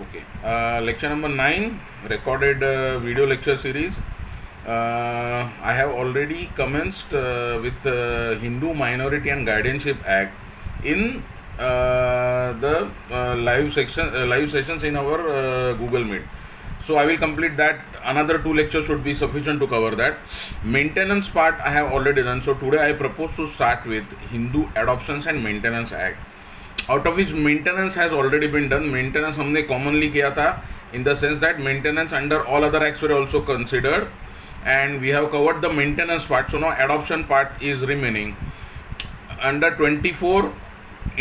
Okay. Lecture number 9, recorded video lecture series. I have already commenced with Hindu Minority and Guardianship Act in the live sessions in our Google Meet. So I will complete that. Another 2 lectures should be sufficient to cover that. Maintenance part I have already done. So today I propose to start with Hindu Adoptions and Maintenance Act. Out of which maintenance has already been done. Maintenance हमने commonly किया था in the sense that maintenance under all other acts were also considered and we have covered the maintenance part. So no adoption part is remaining. Under 24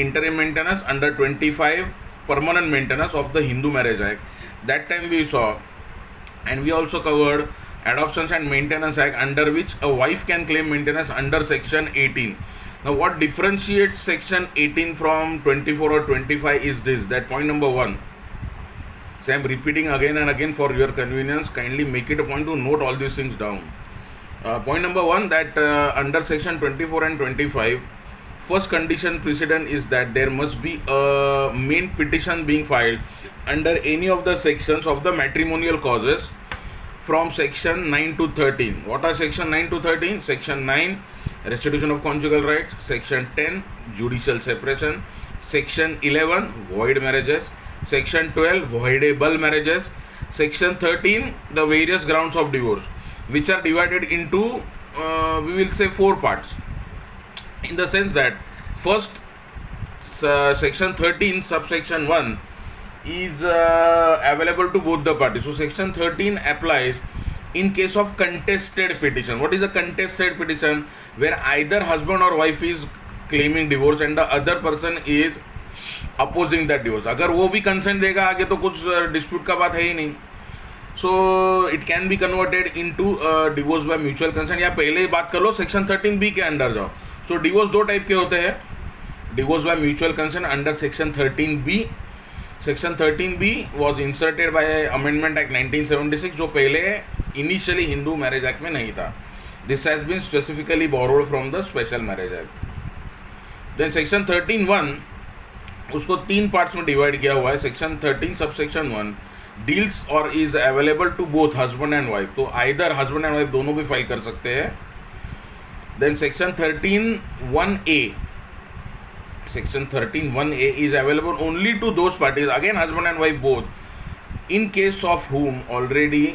interim maintenance, under 25 permanent maintenance of the Hindu Marriage Act. That time we saw, and we also covered Adoptions and Maintenance Act, under which a wife can claim maintenance under section 18. Now what differentiates section 18 from 24 or 25 is this, that point number 1. So I am repeating again and again for your convenience. Kindly make it a point to note all these things down. Point number 1, that under section 24 and 25, first condition precedent is that there must be a main petition being filed under any of the sections of the matrimonial causes from section 9 to 13. What are section 9 to 13? Section 9, restitution of conjugal rights. Section 10, judicial separation. Section 11, void marriages. Section 12, voidable marriages. Section 13, the various grounds of divorce, which are divided into we will say 4 parts, in the sense that first section 13 subsection 1 is available to both the parties. So section 13 applies in case of contested petition. What is a contested petition? Where either husband or wife is claiming divorce and the other person is opposing that divorce. अगर वो भी consent देगा आगे तो कुछ dispute का बात है ही नहीं. So it can be converted into divorce by mutual consent. या पहले ही बात कर लो सेक्शन 13B के अंडर जाओ. So divorce 2 टाइप के होते हैं. Divorce by mutual consent under section 13B. Section 13B was inserted by Amendment Act 1976, जो पहले initially Hindu Marriage Act में नहीं था. This has been specifically borrowed from the Special Marriage Act. Then section 13(1) उसको 3 parts में divide किया हुआ है. सेक्शन 13 सबसेक्शन 1 डील्स और is available to both husband and wife. तो आइदर हस्बैंड एंड वाइफ दोनों भी फाइल कर सकते हैं. Then section 13(1)(a), section 13(1)(a) is available only to those parties, again husband and wife both, in case of whom already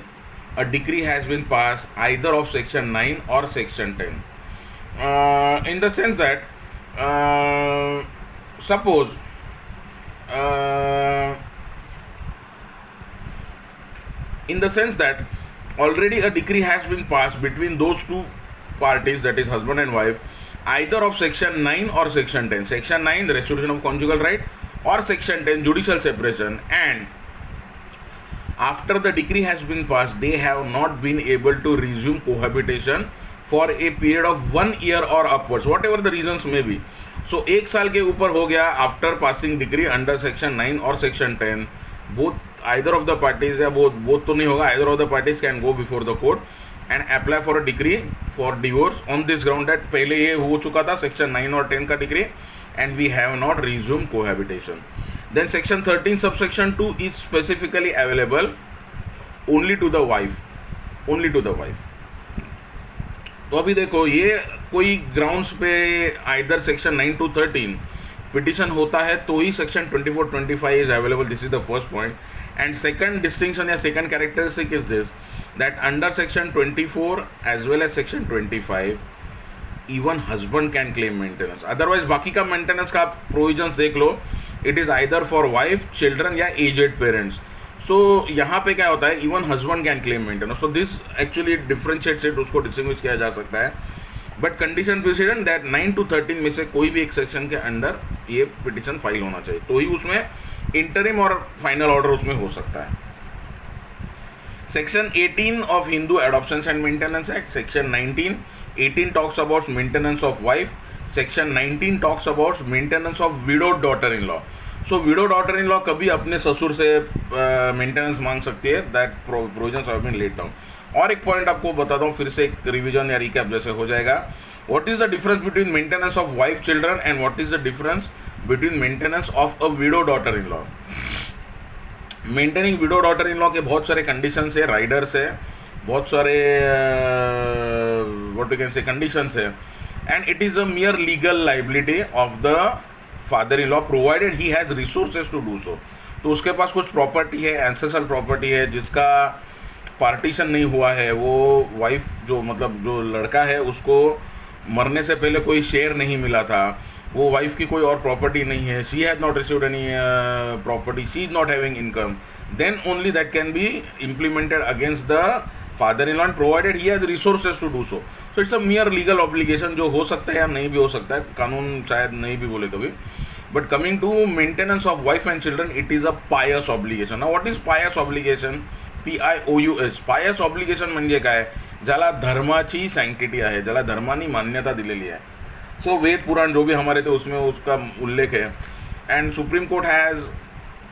a decree has been passed either of section 9 or section 10. In the sense that suppose in the sense that already a decree has been passed between those 2 parties, that is husband and wife, either of section 9 or section 10. Section 9, the restitution of conjugal right, or section 10, judicial separation, and after the decree has been passed, they have not been able to resume cohabitation for a period of 1 year or upwards, whatever the reasons may be. So 1 साल के ऊपर हो गया after passing decree under section 9 or section 10, both either of the parties, या both तो नहीं होगा, either of the parties can go before the court and apply for a decree for divorce on this ground that पहले ये हो चुका था section 9 और 10 का decree and we have not resumed cohabitation. Then section 13 subsection 2 is specifically available only to the wife, only to the wife. तो अभी देखो ये कोई ग्राउंड्स पे आइदर सेक्शन 9 to 13 पिटिशन होता है तो ही section 24-25 is available. This is the first point. And second distinction या second characteristic is this, that under section 24 as well as section 25 even husband can claim maintenance. Otherwise बाकी का maintenance का आप provisions देख लो, it is either for wife, children या aged parents. So यहाँ पे क्या होता है, even husband can claim maintenance. So this actually differentiates it, उसको डिस्टिंग्विश किया जा सकता है. But condition precedent that 9 to 13 में से कोई भी एक सेक्शन के अंडर ये पिटिशन फाइल होना चाहिए, तो ही उसमें इंटरिम और फाइनल ऑर्डर उसमें हो सकता है. Section 18 of Hindu adoptions and maintenance act. Section 18 talks about maintenance of wife. Section 19 talks about maintenance of widowed daughter in law. So widow daughter in law कभी अपने ससुर से मेंटेनेंस मांग सकती है. That provisions have been laid down. और एक point आपको बताता हूँ, फिर से एक रिवीजन या रिकैप जैसे हो जाएगा. What is the difference between maintenance of wife children and what is the difference between maintenance of a widow daughter-in-law. Maintaining widow daughter in law के बहुत सारे कंडीशंस है, राइडर्स है, बहुत सारे what you can say conditions है, and it is a mere legal liability of the father in law provided he has resources to do so. तो उसके पास कुछ प्रॉपर्टी है, एंसेस्ट्रल प्रॉपर्टी है जिसका पार्टीशन नहीं हुआ है, वो वाइफ जो मतलब जो लड़का है उसको मरने से पहले कोई शेयर नहीं मिला था, वो वाइफ की कोई और प्रॉपर्टी नहीं है, she has not received any property, she is not having income, then only that can be implemented against the father in law and provided he has resources to do so. So it's a mere legal obligation जो हो सकता है या नहीं भी हो सकता है, कानून शायद नहीं भी बोले कभी। But coming to maintenance of wife and children, it is a pious obligation. Now what is pious obligation? PIOUS pious obligation म्हणजे काय? ज्याला धर्माची सँक्टिटी आहे, ज्याला धर्मानी मान्यता दिलेली आहे, सो वेद पुराण जो भी हमारे थे उसमें उसका उल्लेख है, and supreme court has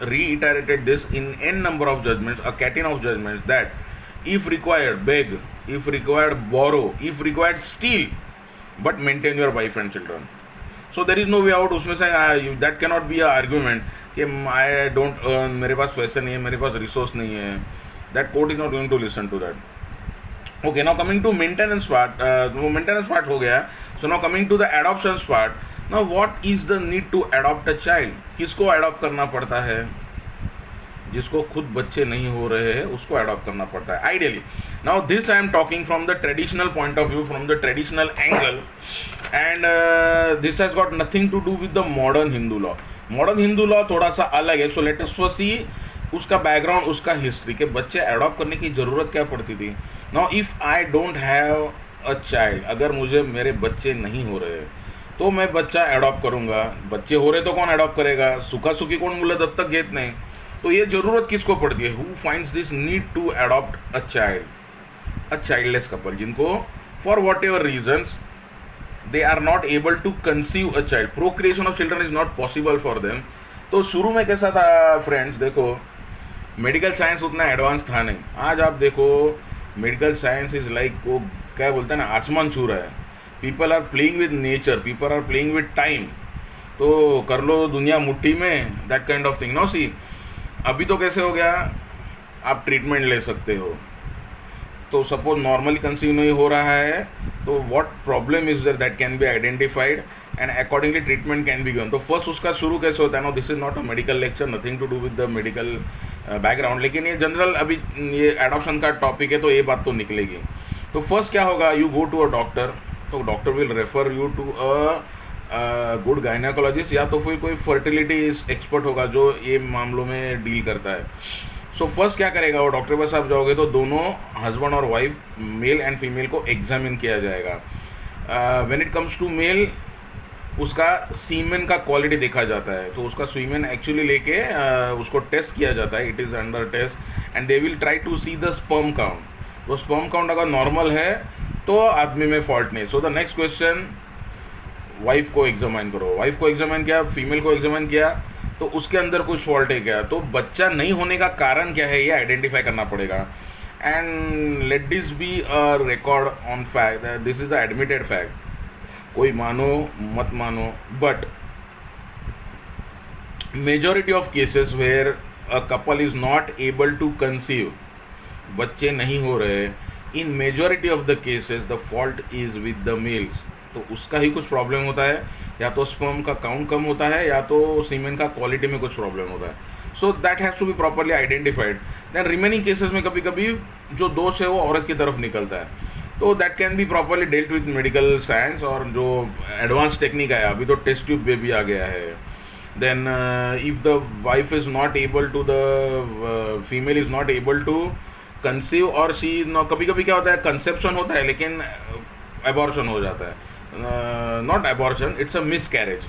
reiterated this in n number of judgments, a caten of judgments, that if required beg, if required borrow, if required steal, but maintain your wife and children. So there is no way out. उसमें से that cannot be a argument कि I don't earn, मेरे पास पैसे नहीं है, मेरे पास resource नहीं है, that court is not going to listen to that. Okay, now coming to maintenance part, maintenance part हो गया. So now coming to the adoptions part. Now what is the need to adopt a child? किसको adopt करना पड़ता है? जिसको खुद बच्चे नहीं हो रहे हैं उसको adopt करना पड़ता है ideally. Now this I am talking from the traditional point of view, from the traditional angle, and this has got nothing to do with the modern Hindu law. Modern Hindu law थोड़ा सा अलग है. So let us first see उसका background, उसका history के बच्चे adopt करने की ज़रूरत क्या पड़ती थी. Now if I don't have a child, अगर मुझे मेरे बच्चे नहीं हो रहे तो मैं बच्चा अडॉप्ट करूँगा. बच्चे हो रहे तो कौन अडॉप्ट करेगा? सुखा सुखी कोण मुलं दत्तक घेत नाही. तो ये ज़रूरत किसको पड़ती है? Who finds this need to adopt a child? A childless couple जिनको for whatever reasons they are not able to conceive a child, procreation of children is not possible for them. तो शुरू में कैसा था friends, देखो medical science उतना advance था नहीं. आज आप देखो मेडिकल साइंस इज़ लाइक वो क्या बोलते हैं ना, आसमान छू रहा है. People are playing with nature, people are playing with time. तो कर लो दुनिया मुट्ठी में, that kind of thing. No see, अभी तो कैसे हो गया, आप ट्रीटमेंट ले सकते हो. तो सपोज नॉर्मली कंसीव नहीं हो रहा है तो what problem is there that can be identified and accordingly treatment can be given. तो फर्स्ट उसका शुरू कैसे होता है ना, this is not a medical lecture, nothing to do with the medical background, लेकिन ये जनरल अभी ये एडॉप्शन का टॉपिक है तो ये बात तो निकलेगी. तो फर्स्ट क्या होगा, you go to a doctor, तो doctor will refer you to a good gynaecologist, या तो फिर कोई फर्टिलिटी एक्सपर्ट होगा जो ये मामलों में डील करता है. सो फर्स्ट क्या करेगा, वो डॉक्टर के पास आप जाओगे तो दोनों हस्बैंड और वाइफ, मेल एंड फीमेल को एग्जामिन किया जाएगा. When it comes to male, उसका सीमेन का क्वालिटी देखा जाता है. तो उसका सीमेन एक्चुअली लेके उसको टेस्ट किया जाता है, it is under test, and they will try to see the sperm count. वो स्पर्म काउंट अगर नॉर्मल है तो आदमी में फॉल्ट नहीं. So the next question, wife को एग्जामिन करो. वाइफ को एग्जामिन किया, फीमेल को एग्जामिन किया, तो उसके अंदर कुछ फॉल्ट है क्या, तो बच्चा नहीं होने का कारण क्या है ये आइडेंटिफाई करना पड़ेगा. And let this be a record on fact, this is the admitted fact. कोई मानो मत मानो, but majority of cases where a couple is not able to conceive, बच्चे नहीं हो रहे, in majority of the cases the fault is with the males. तो उसका ही कुछ प्रॉब्लम होता है, या तो स्पर्म का काउंट कम होता है, या तो सीमेन का क्वालिटी में कुछ प्रॉब्लम होता है. So that has to be properly identified. Then remaining cases में कभी कभी जो दोष है वो औरत की तरफ निकलता है. तो that can be properly dealt with medical science, और जो एडवांस टेक्निक आया अभी तो टेस्ट ट्यूब बेबी आ गया है. Then if the wife is not able to, the female is not able to conceive, और सी कभी कभी क्या होता है, कंसेप्शन होता है लेकिन एबॉर्शन हो जाता है. Not abortion, it's a miss carriage,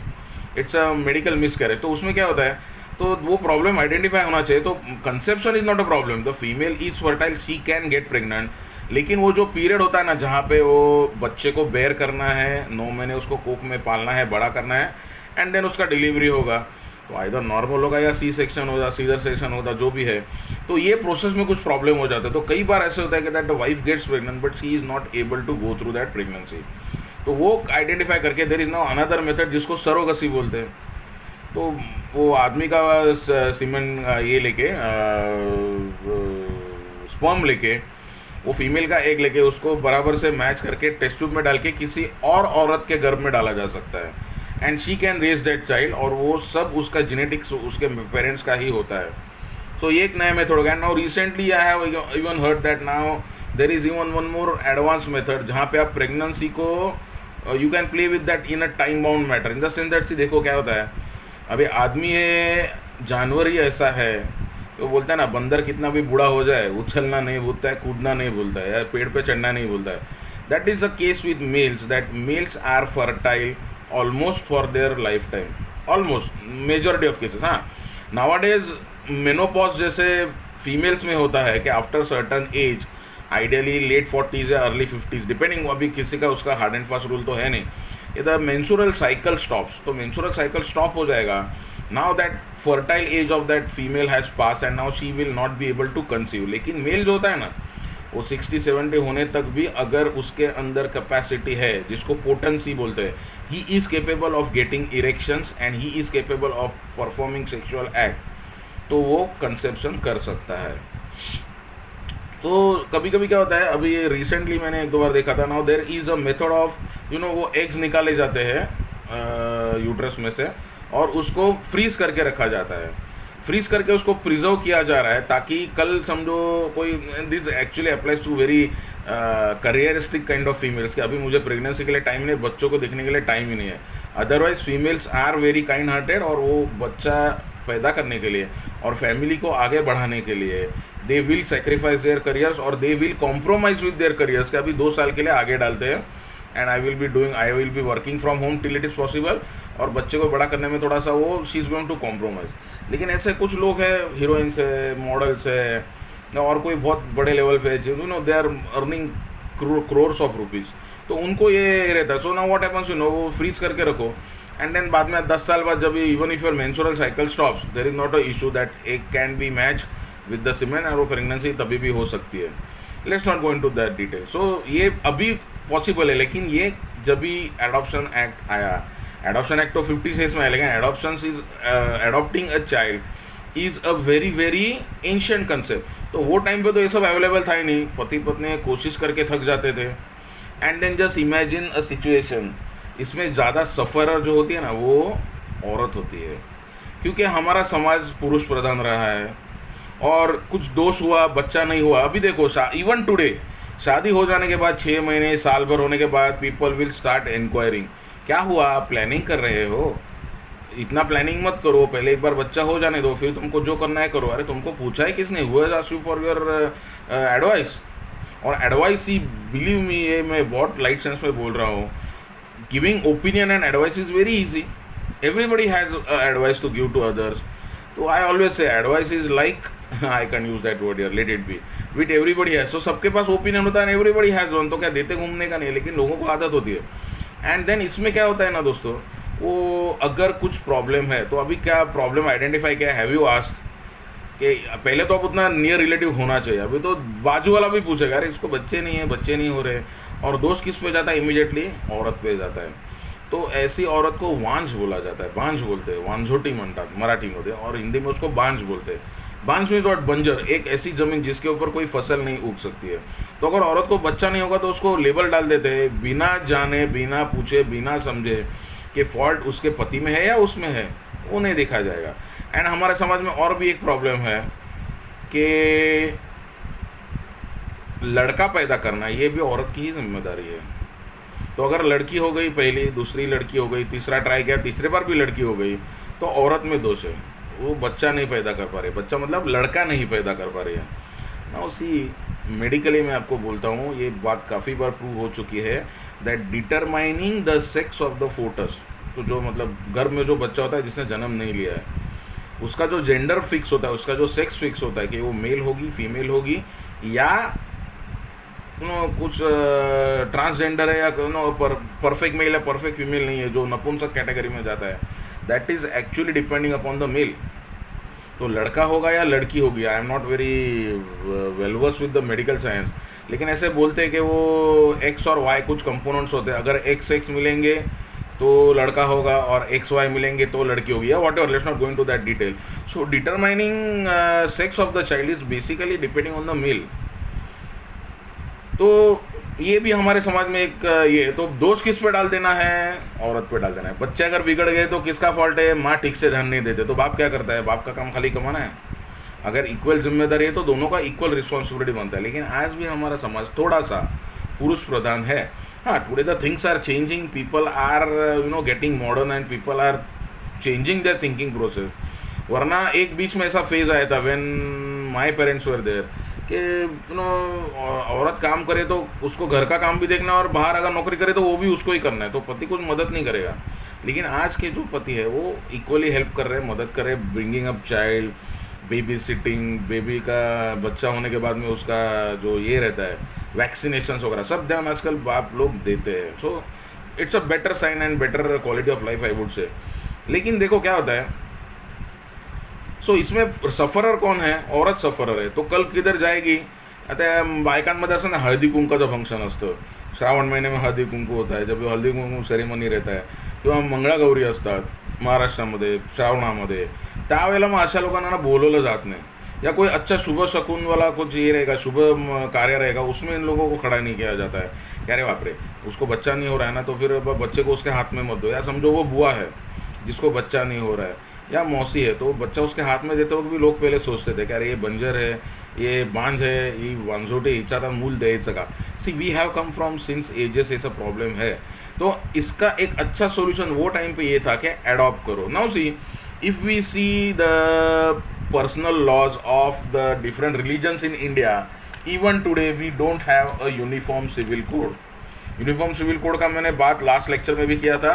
it's a medical miss carriage. तो उसमें क्या होता है, तो वो प्रॉब्लम आइडेंटिफाई होना चाहिए. तो conception is not a problem, the female is fertile, she can get pregnant, लेकिन वो जो पीरियड होता है ना जहाँ पे वो बच्चे को बेयर करना है, 9 महीने उसको कोख में पालना है, बड़ा करना है, एंड देन उसका डिलीवरी होगा, तो आइदर नॉर्मल होगा या सी सेक्शन होगा, सीजर सेक्शन होगा, जो भी है. तो ये प्रोसेस में कुछ प्रॉब्लम हो जाता है. तो कई बार ऐसे होता है कि that the wife gets pregnant but she is not able to go through that pregnancy. तो वो आइडेंटिफाई करके there is now another method जिसको सरोगेसी बोलते हैं. तो वो आदमी का सीमेन ये लेके स्पर्म लेके, वो फीमेल का एग लेके उसको बराबर से मैच करके टेस्ट ट्यूब में डाल के किसी और औरत के गर्भ में डाला जा सकता है, and she can raise that child, और वो सब उसका जेनेटिक्स उसके पेरेंट्स का ही होता है. सो ये एक नया मेथड हो गया. Now recently I have even heard that now there is even one more advance method जहाँ पे आप प्रेगनेंसी को you can play with that in a time bound matter, in the sense that देखो क्या होता है. अभी आदमी है, जानवर ही ऐसा है, तो बोलता है ना, बंदर कितना भी बूढ़ा हो जाए उछलना नहीं भूलता है, कूदना नहीं भूलता है, या पेड़ पे चढ़ना नहीं भूलता है. That is the case with males, that males are fertile almost for their life time, almost majority of cases. हाँ, नावाडेज मेनोपॉज जैसे फीमेल्स में होता है कि after certain age, ideally late 40s या अर्ली 50s, डिपेंडिंग, अभी किसी का उसका हार्ड एंड फास्ट रूल तो है नहीं, ये द मेंसुरल साइकिल स्टॉप्स. तो मेंसुरल साइकिल स्टॉप हो जाएगा. Now that fertile age of that female has pass and now she will not be able to conceive. लेकिन मेल जो होता है ना, वो 60-70 होने तक भी अगर उसके अंदर कैपेसिटी है, जिसको पोटेंसी बोलते हैं, he is capable of getting erections and he is capable of performing sexual act, तो वो कंसेप्शन कर सकता है. तो कभी कभी क्या होता है, अभी रिसेंटली मैंने 1-2 बार देखा था. Now there is a method of वो एग्स निकाले जाते हैं यूट्रस में से और उसको फ्रीज करके रखा जाता है. फ्रीज करके उसको प्रिजर्व किया जा रहा है ताकि कल समझो कोई, this actually applies to very careeristic kind of females, कि अभी मुझे प्रेगनेंसी के लिए टाइम नहीं, बच्चों को देखने के लिए टाइम ही नहीं है. Otherwise females are very kind hearted, और वो बच्चा पैदा करने के लिए और फैमिली को आगे बढ़ाने के लिए they will sacrifice their careers और they will compromise with their careers, कि अभी 2 साल के लिए आगे डालते हैं, and I will be working from home till it is possible, और बच्चे को बड़ा करने में थोड़ा सा वो she is going to compromise. लेकिन ऐसे कुछ लोग हैं, हीरोइंस है, मॉडल्स है, और कोई बहुत बड़े लेवल पे they are earning crores of rupees, तो उनको ये रहता है. सो नाउ व्हाट हैपेंस, वो फ्रीज करके रखो, एंड देन बाद में 10 साल बाद जब even if your menstrual cycle stops, there is not a issue that egg can be match with the semen, और वो प्रेगनेंसी तभी भी हो सकती है. Let's not go into that detail. So ये अभी पॉसिबल है, लेकिन ये जब भी एडॉप्शन एक्ट आया, एडॉप्शन एक्ट तो 56 में है, लेकिन adoption is adopting a child is a very very ancient concept. तो वो टाइम पे तो ये सब अवेलेबल था ही नहीं, पति पत्नी कोशिश करके थक जाते थे. And then just imagine a situation, इसमें ज़्यादा सफ़रर जो होती है ना, वो औरत होती है, क्योंकि हमारा समाज पुरुष प्रधान रहा है, और कुछ दोष हुआ, बच्चा नहीं हुआ. अभी देखो, इवन टुडे शादी हो जाने के बाद 6 महीने, साल भर होने के बाद पीपल विल स्टार्ट इंक्वायरिंग, क्या हुआ, आप प्लानिंग कर रहे हो, इतना प्लानिंग मत करो, पहले एक बार बच्चा हो जाने दो, फिर तुमको जो करना है करो. अरे तुमको पूछा है किसने, who is ask you for your advice. और एडवाइस ही, बिलीव मी, ये मैं बहुत लाइट सेंस में बोल रहा हूँ, giving opinion and advice is very easy. Everybody has advice to give to others. तो I always say advice is like, I can use that word here, let it be, wit everybody has. So सबके पास opinion होता है, everybody has one, तो क्या देते घूमने का नहीं, लेकिन लोगों को आदत होती है. एंड देन इसमें क्या होता है ना दोस्तों, वो अगर कुछ प्रॉब्लम है, तो अभी क्या प्रॉब्लम आइडेंटिफाई किया, हैव यू आस्क्ड, कि पहले तो आप उतना नियर रिलेटिव होना चाहिए, अभी तो बाजू वाला भी पूछेगा, अरे इसको बच्चे नहीं हो रहे, और दोस्त किस पे जाता है, इमीडिएटली औरत पे जाता है. तो ऐसी औरत को वांझ बोला जाता है, बांझ बोलते हैं, वांझोटी म्हणतात मराठीमध्ये, और हिंदी में उसको बांझ बोलते हैं. बांझ में नॉट बंजर, एक ऐसी ज़मीन जिसके ऊपर कोई फसल नहीं उग सकती है. तो अगर औरत को बच्चा नहीं होगा तो उसको लेबल डाल देते हैं, बिना जाने, बिना पूछे, बिना समझे कि फॉल्ट उसके पति में है या उसमें है, वो नहीं देखा जाएगा. एंड हमारे समाज में और भी एक प्रॉब्लम है कि लड़का पैदा करना, ये भी औरत की ही जिम्मेदारी है. तो अगर लड़की हो गई पहली, दूसरी लड़की हो गई, तीसरा ट्राई किया, तीसरे बार भी लड़की हो गई, तो औरत में दोष है, वो बच्चा नहीं पैदा कर पा रही, बच्चा मतलब लड़का नहीं पैदा कर पा रही है ना. उसी मेडिकली मैं आपको बोलता हूँ, ये बात काफ़ी बार प्रूव हो चुकी है, that determining the sex of the photos, तो जो मतलब गर्भ में जो बच्चा होता है जिसने जन्म नहीं लिया है, उसका जो जेंडर फिक्स होता है, उसका जो सेक्स फिक्स होता है कि वो मेल होगी, फीमेल होगी, या कुछ ट्रांसजेंडर है, या परफेक्ट मेल है, परफेक्ट फीमेल नहीं है, जो नपुंसक कैटेगरी में जाता है, that is actually depending upon the male. तो लड़का होगा या लड़की होगी, I am not very well-versed with the medical science, लेकिन ऐसे बोलते हैं कि वो एक्स और वाई कुछ कंपोनेंट्स होते हैं, अगर एक्स एक्स मिलेंगे तो लड़का होगा और एक्स वाई मिलेंगे तो लड़की होगी, या whatever, let's not going to that detail. So determining sex of the child is basically depending on the male. तो ये भी हमारे समाज में एक ये, तो दोष किस पे डाल देना है, औरत पे डाल देना है. बच्चे अगर बिगड़ गए तो किसका फॉल्ट है, माँ ठीक से ध्यान नहीं देते तो बाप क्या करता है, बाप का काम खाली कमाना है. अगर इक्वल जिम्मेदारी है तो दोनों का इक्वल रिस्पॉन्सिबिलिटी बनता है. लेकिन आज भी हमारा समाज थोड़ा सा पुरुष प्रधान है. हाँ, today the things are changing, people are getting modern and people are changing their thinking process. वरना एक बीच में ऐसा फेज आया था when my parents were there कि औरत काम करे तो उसको घर का काम भी देखना, और बाहर अगर नौकरी करे तो वो भी उसको ही करना है, तो पति कुछ मदद नहीं करेगा. लेकिन आज के जो पति है वो इक्वली हेल्प कर रहे हैं, मदद कर रहे हैं, bringing up child, baby sitting, baby का बच्चा होने के बाद में उसका जो ये रहता है वैक्सीनेशंस वगैरह, सब ध्यान आजकल बाप लोग देते हैं. So it's a better sign and better quality of life I would say. लेकिन देखो क्या होता है, सो इसमें सफरर कौन है, औरत सफरर आहे. तो कल किधर जाएगी. आता बायकांमध्ये असं ना हळदी कुंकाचं फंक्शन असतं, श्रावण महिने में हळदी कुंकू होता है, जब हल्दी कुंकू सेरेमनी रहता है, किंवा मंगळागौरी असतात महाराष्ट्रामध्ये श्रावणामध्ये, त्यावेळेला मग अशा लोकांना ना बोलवलं जात नाही. या कोई अच्छा शुभ शकुन वाला कुछ ये रहेगा, शुभ कार्य रहेगा, उसमें इन लोगों को खड़ा नहीं किया जाता है. कि अरे बाप रे, उसको बच्चा नहीं हो रहा है ना, तो फिर बच्चे को उसके हाथ में मत दो. या समझो वो बुआ है जिसको बच्चा नहीं हो रहा है, या मौसी है, तो बच्चा उसके हाथ में देते वक्त भी लोग पहले सोचते थे कि अरे ये बंजर है, ये बांझ है, ये वांझोटे, हिचा आता मूल द्यायचं का. See we have come from since ages, ऐसा प्रॉब्लम है. तो इसका एक अच्छा सोल्यूशन वो टाइम पे ये था कि एडॉप्ट करो. Now see, if we see the personal laws of the different religions in India, even today we don't have a uniform civil code. Uniform civil code का मैंने बात लास्ट लेक्चर में भी किया था,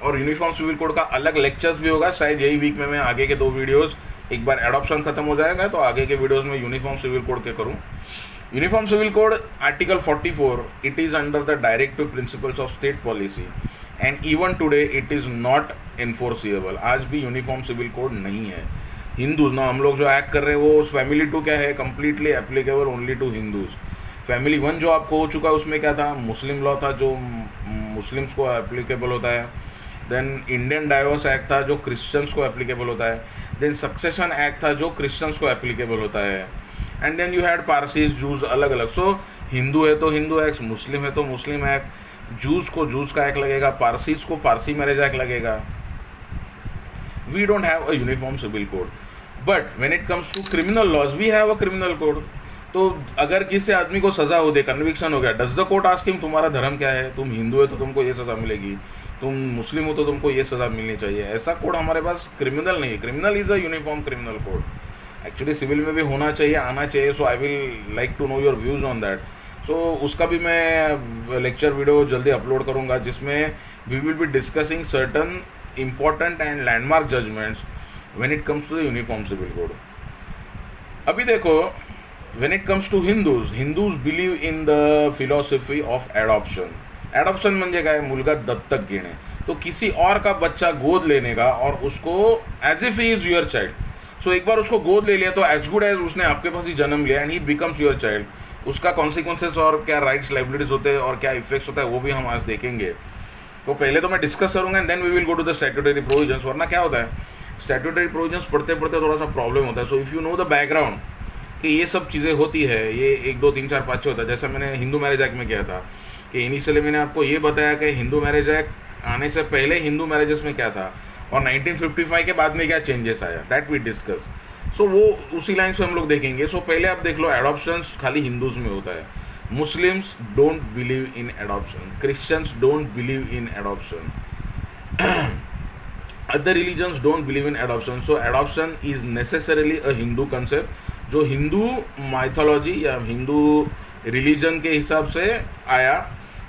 और यूनिफॉर्म सिविल कोड का अलग लेक्चर्स भी होगा शायद यही वीक में. मैं आगे के 2 वीडियोस, एक बार एडॉप्शन खत्म हो जाएगा तो आगे के वीडियोस में यूनिफॉर्म सिविल कोड के करूँ. Uniform civil code article 44, it is under the directive principles of state policy, and even today it is not enforceable. आज भी यूनिफॉर्म सिविल कोड नहीं है. हिंदूज ना, हम लोग जो एक्ट कर रहे हैं वो फैमिली 2 क्या है, completely applicable only to Hindus. Family 1 जो आपको हो चुका है उसमें क्या था, मुस्लिम लॉ था जो मुस्लिम्स को एप्लीकेबल होता है. देन इंडियन डाइवोर्स एक्ट था जो क्रिश्चियंस को एप्लीकेबल होता है. देन सक्सेशन एक्ट था जो क्रिश्चियंस को एप्लीकेबल होता है. And then you had Parsis, Jews, अलग अलग. सो हिंदू है तो हिंदू एक्ट, मुस्लिम है तो मुस्लिम एक्ट, जूस को जूस का एक्ट लगेगा, पारसीज को पारसी मैरिज एक्ट लगेगा. We don't have a uniform civil code. But when it comes to criminal laws we have a criminal code. तो अगर किसी आदमी को सज़ा हो दे, कन्विक्शन हो गया, does the court ask him तुम्हारा धर्म क्या है, तुम हिंदू है तो तुमको ये सज़ा मिलेगी, तुम मुस्लिम हो तो तुमको ये सज़ा मिलनी चाहिए. ऐसा कोड हमारे पास क्रिमिनल नहीं है. Criminal is a uniform criminal code. Actually civil में भी होना चाहिए, आना चाहिए. So I will like to know your views on that. So उसका भी मैं लेक्चर वीडियो जल्दी अपलोड करूँगा जिसमें we will be discussing certain important and landmark judgments when it comes to the uniform civil code. अभी देखो, when it comes to Hindus believe in the philosophy of adoption. Adoption म्हणजे काय, मुलगा दत्तक घेणे. तो किसी और का बच्चा गोद लेने का और उसको as if he is your child. So एक बार उसको गोद ले लिया तो एज गुड एज उसने आपके पास ही जन्म लिया and he becomes your child. उसका कॉन्सिक्वेंसेस और क्या राइट्स लाइबिलिटीज होते हैं और क्या इफेक्ट्स होता है वो भी हम आज देखेंगे. तो पहले तो मैं डिस्कस करूँगा and then we will go to the statutory provisions. वरना क्या होता है, स्टैट्यूटरी प्रोविजंस पढ़ते पढ़ते थोड़ा सा प्रॉब्लम होता है. So if you know the background कि ये सब चीज़ें होती है, ये 1 2 3 4 5 6 होता है. जैसा मैंने हिंदू मैरिज एक्ट में किया था कि इनिशियली मैंने आपको ये बताया कि हिंदू मैरिज एक्ट आने से पहले हिंदू मैरिजेस में क्या था और 1955 के बाद में क्या चेंजेस आया, दैट वी डिस्कस. सो वो उसी लाइन से हम लोग देखेंगे. सो पहले आप देख लो, एडॉप्शंस खाली हिंदूज़ में होता है. Muslims don't believe in adoption, Christians don't believe in adoption, other religions don't believe in adoption. So adoption is necessarily a Hindu concept जो हिंदू माइथोलॉजी या हिंदू रिलीजन के हिसाब से आया.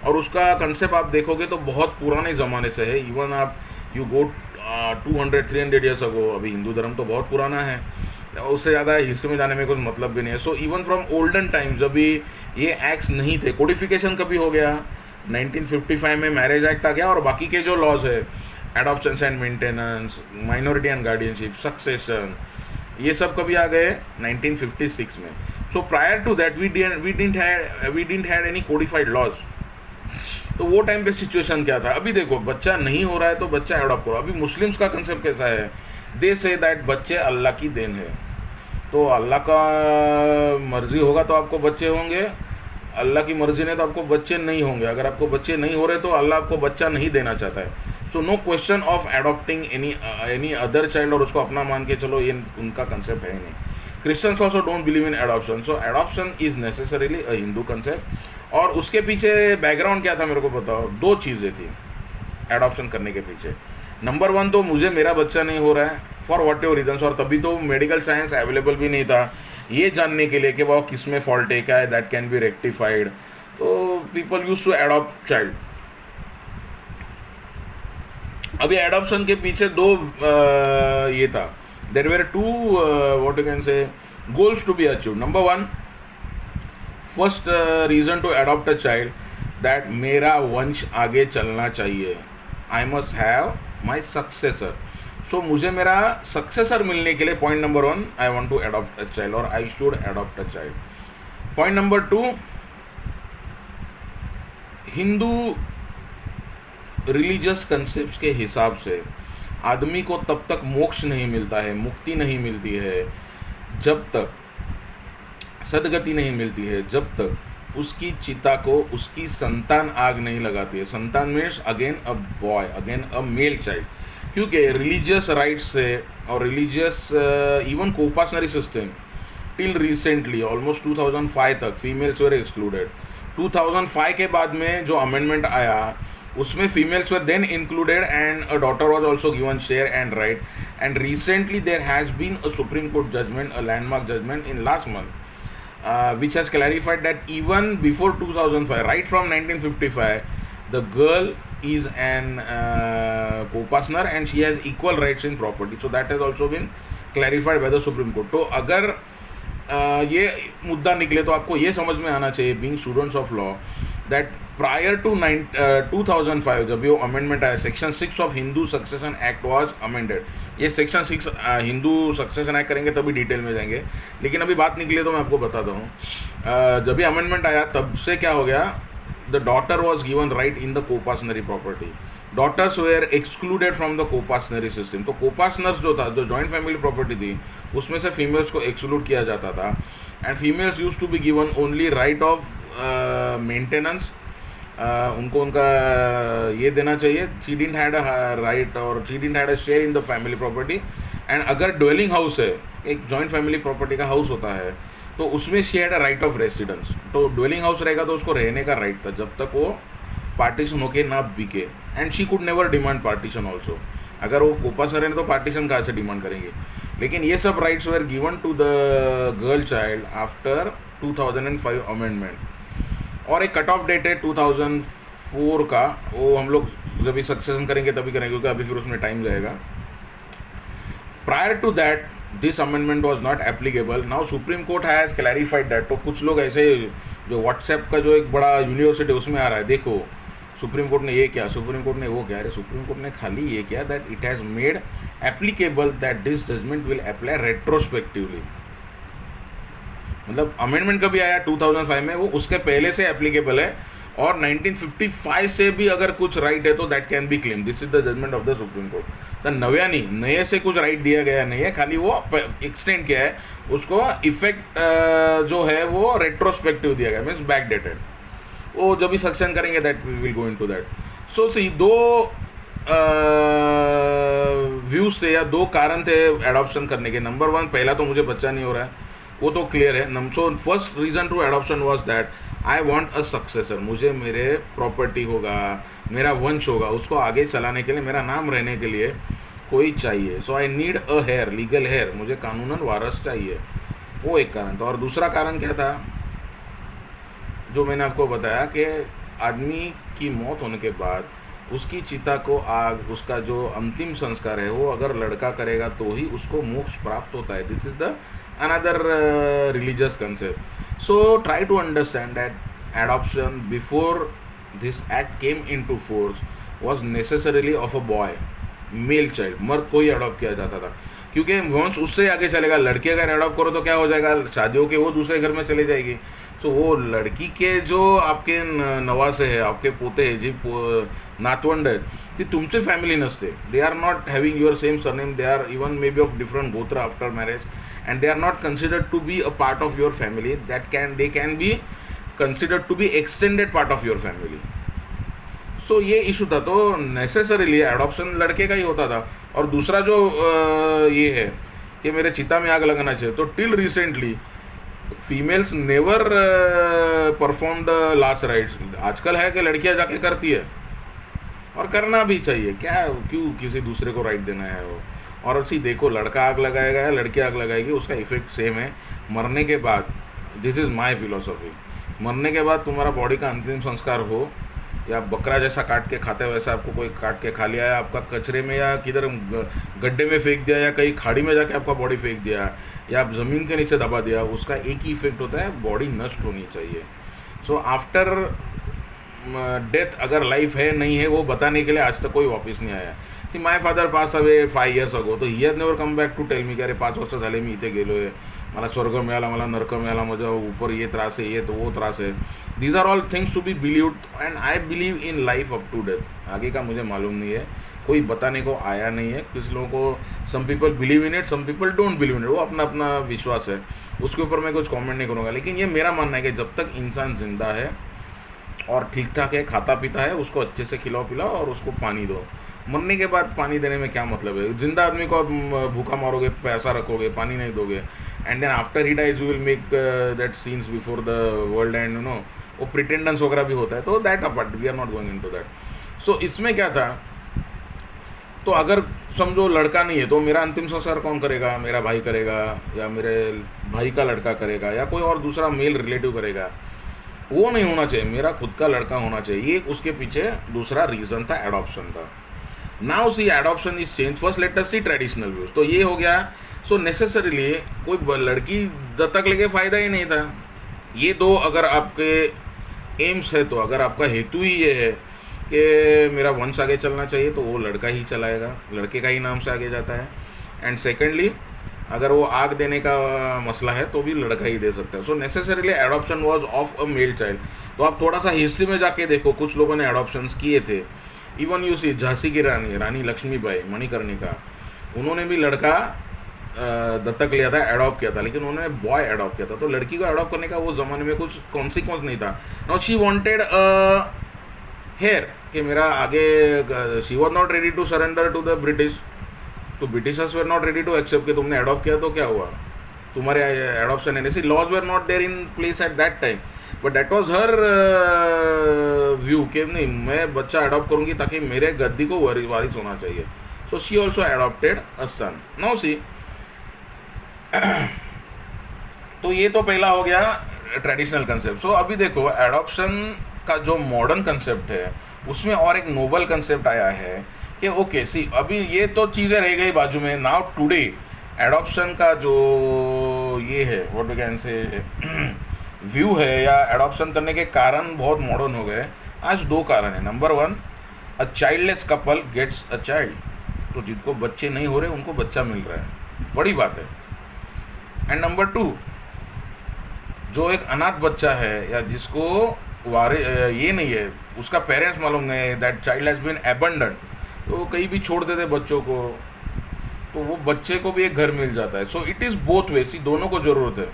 और उसका कंसेप्ट आप देखोगे तो बहुत पुराने ज़माने से है. इवन आप यू गो 200-300 ईयर्स अगो. अभी हिंदू धर्म तो बहुत पुराना है, उससे ज़्यादा हिस्ट्री में जाने में कुछ मतलब भी नहीं है. So even from olden times जब भी ये एक्ट्स नहीं थे, कोडिफिकेशन कभी हो गया 1955 में मैरिज एक्ट आ गया, और बाकी के जो लॉज है adoption and maintenance, minority and guardianship, succession, ये सब कभी आ गए 1956 में. So prior to that we didn't had any codified laws. तो वो टाइम पे सिचुएशन क्या था। अभी देखो बच्चा नहीं हो रहा है तो बच्चा एडॉप्ट करो। अभी मुस्लिम्स का कंसेप्ट कैसा है, दे से दैट बच्चे अल्लाह की देन है, तो अल्लाह का मर्जी होगा तो आपको बच्चे होंगे, अल्लाह की मर्जी नहीं तो आपको बच्चे नहीं होंगे। अगर आपको बच्चे नहीं हो रहे तो अल्लाह आपको बच्चा नहीं देना चाहता है। So no question of adopting any other child और उसको अपना मान के चलो, ये उनका कंसेप्ट है ही नहीं। Christians also don't believe in adoption, so adoption is necessarily a Hindu concept. और उसके पीछे बैकग्राउंड क्या था मेरे को बताओ। दो चीज़ें थी एडॉप्शन करने के पीछे। नंबर वन तो मुझे मेरा बच्चा नहीं हो रहा है फॉर वॉट एवर रीजन्स, और तभी तो मेडिकल साइंस अवेलेबल भी नहीं था ये जानने के लिए कि वो किस में फॉल्ट है, क्या है, दैट कैन बी रेक्टिफाइड। तो people use to adopt child. अभी एडॉप्शन के पीछे दो ये था, there were two what you can say goals to be achieve. Number one, first reason to adopt a child that मेरा वंश आगे चलना चाहिए, I must have my successor. So मुझे मेरा सक्सेसर मिलने के लिए point number one, I want to adopt a child और I should adopt a child. Point number two, Hindu religious concept के हिसाब से आदमी को तब तक मोक्ष नहीं मिलता है, मुक्ति नहीं मिलती है, जब तक सदगति नहीं मिलती है, जब तक उसकी चिता को उसकी संतान आग नहीं लगाती है। संतान means again a boy, again a male child. क्योंकि रिलीजियस राइट्स से और religious even coparcenary system till recently almost 2005 तक फीमेल्स वर एक्सक्लूडेड। 2005 के बाद में जो अमेंडमेंट आया उसमें females were then included and a daughter was also given share and right. And recently there has been a supreme court judgment, a landmark judgment in last month which has clarified that even before 2005, right from 1955, the girl is an co-partner and she has equal rights in property. So that has also been clarified by the Supreme Court. तो अगर ये मुद्दा निकले तो आपको ये समझ में आना चाहिए, being students of law, that prior to 2005 जब ये अमेंडमेंट आया, section 6 of Hindu succession act was amended. ये सेक्शन 6 हिंदू सक्सेशन एक्ट करेंगे तभी डिटेल में जाएंगे, लेकिन अभी बात निकली तो मैं आपको बताता हूँ। जब ये अमेंडमेंट आया तब से क्या हो गया, the daughter was given right in the coparcenary property, daughters were excluded from the coparcenary system. तो कोपासनर्स जो था, जो जॉइंट फैमिली प्रॉपर्टी थी, उसमें से फीमेल्स को एक्सक्लूड किया जाता था and females use to be given only right of maintenance. उनको उनका ये देना चाहिए, she didn't had a right और she didn't had a share in the family property. And अगर ड्वेलिंग हाउस है, एक जॉइंट फैमिली प्रॉपर्टी का हाउस होता है, तो उसमें she had a right of residence. तो ड्वेलिंग हाउस रहेगा तो उसको रहने का राइट था जब तक वो पार्टीशन होके ना बिके। And she could never demand partition also. अगर वो कोपासनर है तो पार्टीशन कहाँ से डिमांड करेंगे। लेकिन ये सब rights were given to the girl child after 2005 amendment. और एक कट ऑफ डेट है 2004 का, वो हम लोग जब भी सक्सेशन करेंगे तभी करेंगे, क्योंकि अभी फिर उसमें टाइम जाएगा। Prior to that this amendment was not applicable. Now supreme court has clarified that. तो कुछ लोग ऐसे जो व्हाट्सएप का जो एक बड़ा यूनिवर्सिटी उसमें आ रहा है, देखो सुप्रीम कोर्ट ने ये किया, सुप्रीम कोर्ट ने वो किया। अरे सुप्रीम कोर्ट ने खाली ये किया that it has made applicable that this judgment will apply retrospectively. मतलब अमेंडमेंट कभी आया 2005 में, वो उसके पहले से एप्लीकेबल है। और 1955 से भी अगर कुछ राइट है तो that can be claim. This is the judgment of the supreme court. तो नया नहीं, नए से कुछ राइट दिया गया नहीं है, खाली वो एक्सटेंड किया है उसको। इफेक्ट जो है वो रेट्रोस्पेक्टिव दिया गया, मीन्स बैक डेटेड। वो जब भी सक्सेशन करेंगे that we will go into that. So see दो व्यूज़ थे या दो कारण थे एडॉप्शन करने के। नंबर वन, पहला तो मुझे बच्चा नहीं हो रहा है, वो तो क्लियर है। So first reason to adoption was that I want a successor. मुझे मेरे प्रॉपर्टी होगा, मेरा वंश होगा, उसको आगे चलाने के लिए, मेरा नाम रहने के लिए कोई चाहिए। So I need a heir, legal heir, मुझे कानूनन वारस चाहिए। वो एक कारण था। और दूसरा कारण क्या था, जो मैंने आपको बताया कि आदमी की मौत होने के बाद उसकी चिता को आग, उसका जो अंतिम संस्कार है वो अगर लड़का करेगा तो ही उसको मोक्ष प्राप्त होता है। This is the another religious concept. So try to understand that adoption before this act came into force was necessarily of a boy, male child। मर्द को ही अडॉप्ट किया जाता था, क्योंकि वंश उससे आगे चलेगा। लड़की अगर अडॉप्ट करो तो क्या हो जाएगा, शादियों के वो दूसरे घर में चली जाएगी, तो वो लड़की के जो आपके नवासे है, आपके पोते है, जी नातवंड आहेत, ती तुमची फॅमिली नसते. They are not having your same surname, they are even may be of different gotra after marriage, and they are not considered to be a part of your family. They can be considered to be extended part of your family. So ये issue था. तो necessarily adoption लड़के का ही होता था. और दूसरा जो ये है कि मेरे चिता में आग लगाना चाहिए, तो till recently females never perform the last rites. आजकल है कि लड़कियां जाके करती है, और करना भी चाहिए. क्या, क्यों किसी दूसरे को राइट देना है वो. और अच्छी देखो, लड़का आग लगाएगा या लड़की आग लगाएगी, उसका इफेक्ट सेम है. मरने के बाद, दिस इज़ माई फिलोसफी, मरने के बाद तुम्हारा बॉडी का अंतिम संस्कार हो, या बकरा जैसा काट के खाते वैसा आपको कोई काट के खा लिया, या आपका कचरे में या किधर गड्ढे में फेंक दिया, या कहीं खाड़ी में जाके आपका बॉडी फेंक दिया, या आप ज़मीन के नीचे दबा दिया, उसका एक ही इफेक्ट होता है, बॉडी नष्ट होनी चाहिए. सो आफ्टर डेथ अगर लाइफ है नहीं है वो बताने के लिए आज तक कोई वापस नहीं आया. See my father pass away 5 years ago, तो he has never come back to tell me की अरे 5 वर्ष झाले मी इथे गेलो आहे, मला स्वर्ग मिळाला, मला नरक मिळाला, माझ्या ऊपर ये त्रास है, ये तो वो त्रास है. These are all things to be believed, and I believe in life up to death. आगे का मुझे मालूम नहीं है, कोई बताने को आया नहीं है. किस लोगों को, some people believe in it, some people don't believe in it, वो अपना अपना विश्वास है, उसके ऊपर मैं कुछ कमेंट नहीं करूँगा. लेकिन ये मेरा मानना है कि जब तक इंसान जिंदा है और ठीक ठाक है, खाता पीता है, उसको अच्छे से खिलाओ पिलाओ और उसको पानी दो. मरने के बाद पानी देने में क्या मतलब है. जिंदा आदमी को आप भूखा मारोगे, पैसा रखोगे, पानी नहीं दोगे, and then after he dies you will make that scenes before the world, and you know वो प्रिटेंडेंस वगैरह भी होता है. तो that apart, we are not going in to that. So इसमें क्या था, तो अगर समझो लड़का नहीं है तो मेरा अंतिम संस्कार कौन करेगा, मेरा भाई करेगा, या मेरे भाई का लड़का करेगा, या कोई और दूसरा मेल रिलेटिव करेगा. वो नहीं होना चाहिए, मेरा खुद का लड़का होना चाहिए. ये उसके पीछे दूसरा रीज़न था, एडॉप्शन था. Now see adoption is change. First let us see traditional views. तो ये हो गया. सो नेसेसरीली कोई लड़की दत्तक लेके फ़ायदा ही नहीं था. ये दो अगर आपके एम्स है, तो अगर आपका हेतु ही ये है कि मेरा वंश आगे चलना चाहिए, तो वो लड़का ही चलाएगा, लड़के का ही नाम से आगे जाता है. एंड सेकेंडली अगर वो आग देने का मसला है तो भी लड़का ही दे सकता है. So necessarily adoption was of a male child. तो आप थोड़ा सा हिस्ट्री में जाके देखो, कुछ लोगों ने एडॉप्शंस किए थे. इवन यू सी झांसी की रानी लक्ष्मीबाई मणिकर्णिका, उन्होंने भी लड़का दत्तक लिया था, एडॉप्ट किया था, लेकिन उन्होंने बॉय एडॉप्ट किया था. तो लड़की को एडॉप्ट करने का वो ज़माने में कुछ कॉन्सिक्वेंस नहीं था. नाउ शी वांटेड हेयर कि मेरा आगे, she was not ready to surrender to the British. तो Britishers were not ready to accept कि तुमने एडॉप्ट किया तो क्या हुआ, तुम्हारे एडॉप्शन है. ऐसी laws were not there in place at that time, but that was her view कि नहीं, मैं बच्चा एडॉप्ट करूँगी ताकि मेरे गद्दी को वारिस होना चाहिए. So she also adopted a son. Now see तो ये तो पहला हो गया ट्रेडिशनल कंसेप्ट. सो अभी देखो एडॉप्शन का जो मॉडर्न कंसेप्ट है, उसमें और एक नोबल कंसेप्ट आया है कि ओके सी, अभी ये तो चीज़ें रह गई बाजू में. नाउ टुडे एडॉप्शन का जो ये है, what we can say view है, या एडॉप्शन करने के कारण बहुत मॉडर्न हो गए. आज 2 कारण है. Number 1, a childless couple gets a child. तो जिनको बच्चे नहीं हो रहे उनको बच्चा मिल रहा है, बड़ी बात है. एंड नंबर 2, जो एक अनाथ बच्चा है, या जिसको ये नहीं है, उसका पेरेंट्स मालूम नहीं है, दैट चाइल्ड हैज़ बीन एबंडन्ड, तो कहीं भी छोड़ देते बच्चों को, तो वो बच्चे को भी एक घर मिल जाता है. So it is both way. See, दोनों को ज़रूरत है,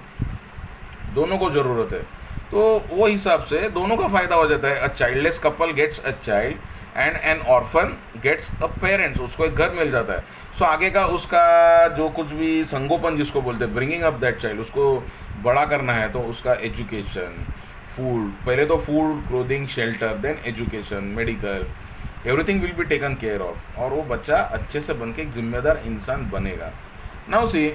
दोनों को ज़रूरत है. तो वो हिसाब से दोनों का फ़ायदा हो जाता है. A childless couple gets a child and an orphan gets a parents. उसको एक घर मिल जाता है. सो आगे का उसका जो कुछ भी संगोपन जिसको बोलते हैं, ब्रिंगिंग अप दैट चाइल्ड, उसको बड़ा करना है, तो उसका एजुकेशन, फूड, पहले तो food, clothing, shelter, then education, medical, everything will be taken care of, और वो बच्चा अच्छे से बन के एक जिम्मेदार इंसान बनेगा. नाउ सी,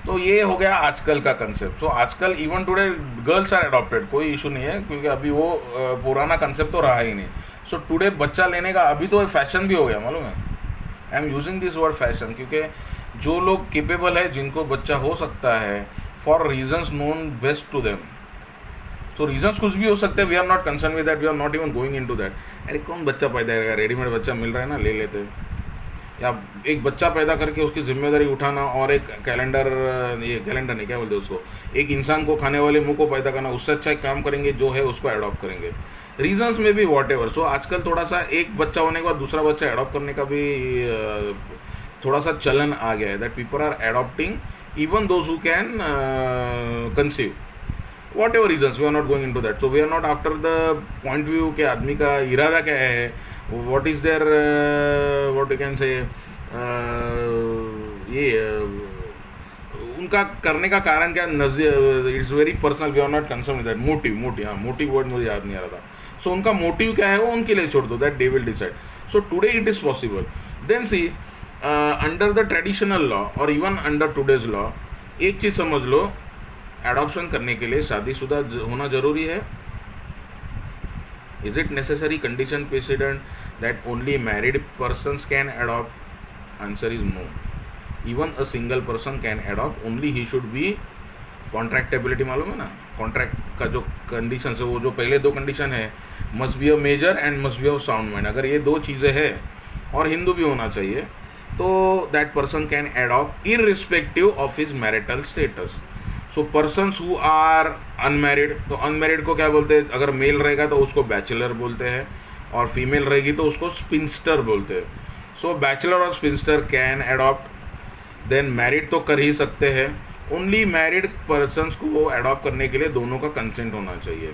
तो ये हो गया आजकल का कंसेप्ट. तो आजकल even today girls are adopted, कोई इशू नहीं है, क्योंकि अभी वो पुराना कंसेप्ट तो रहा ही नहीं. सो टुडे बच्चा लेने का अभी तो फैशन भी हो गया, मालूम है. I am using this word fashion, क्योंकि जो लोग केपेबल है, जिनको बच्चा हो सकता है, for reasons known best to them. तो रीजंस कुछ भी हो सकते हैं. We are not concern with that, we are not even going in to that. अरे कौन बच्चा पैदा करेगा, रेडीमेड बच्चा मिल रहा है ना, ले लेते. या एक बच्चा पैदा करके उसकी जिम्मेदारी उठाना और एक कैलेंडर, ये कैलेंडर नहीं क्या बोलते उसको, एक इंसान को खाने वाले मुंह को पैदा करना, उससे अच्छा एक काम करेंगे जो है उसको अडॉप्ट करेंगे। रीजंस में भी वॉट एवर। सो आजकल थोड़ा सा एक बच्चा होने के बाद दूसरा बच्चा अडॉप्ट करने का भी थोड़ा सा चलन आ गया है, that people are adopting even those who can conceive, whatever reasons, we are not going in to that. So we are not after the point view के आदमी का इरादा क्या है, what is there, what you can say, ये उनका करने का कारण क्या, it's very personal, we are not concern with that. Motive, हाँ मोटिव वर्ड मुझे याद नहीं आ रहा था। सो उनका मोटिव क्या है वो उनके लिए छोड़ दो, that they will decide. So today it is possible. Then see under the traditional law और इवन अंडर टुडेज लॉ, एक चीज़ समझ लो, एडॉप्शन करने के लिए शादीशुदा होना जरूरी है? Is it necessary condition precedent that only married persons can adopt? Answer is no. Even a single person can adopt, only he should be contractability, मालूम है ना, कॉन्ट्रैक्ट का जो कंडीशन है, वो जो पहले दो कंडीशन है, must be a major and must be a sound mind. अगर ये दो चीज़ें हैं और हिंदू भी होना चाहिए, तो that person can adopt irrespective of his marital status. So persons who are unmarried, तो अनमैरिड को क्या बोलते हैं? अगर मेल रहेगा तो उसको बैचलर बोलते हैं, और फीमेल रहेगी तो उसको स्पिंस्टर बोलते हैं। सो बैचलर और spinster can adopt. Then married तो कर ही सकते हैं। ओनली मैरिड पर्सन्स को अडॉप्ट करने के लिए दोनों का कंसेंट होना चाहिए,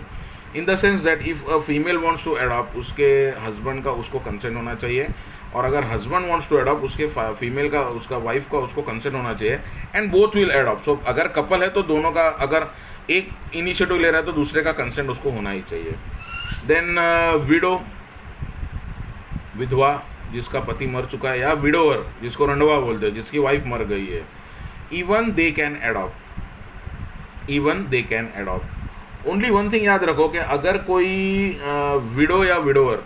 in the sense that if a female wants to adopt, उसके हस्बैंड का उसको कंसेंट होना चाहिए, और अगर हस्बैंड वांट्स टू अडॉप्ट, उसके फीमेल का, उसका वाइफ का उसको कंसेंट होना चाहिए, and both will adopt. So अगर कपल है तो दोनों का, अगर एक इनिशिएटिव ले रहा है तो दूसरे का कंसेंट उसको होना ही चाहिए। देन विडो, विधवा जिसका पति मर चुका है, या विडोवर जिसको रंडवा बोलते हैं, जिसकी वाइफ मर गई है, even they can adopt, even they can adopt. Only one thing याद रखो कि अगर कोई विडो या विडोवर,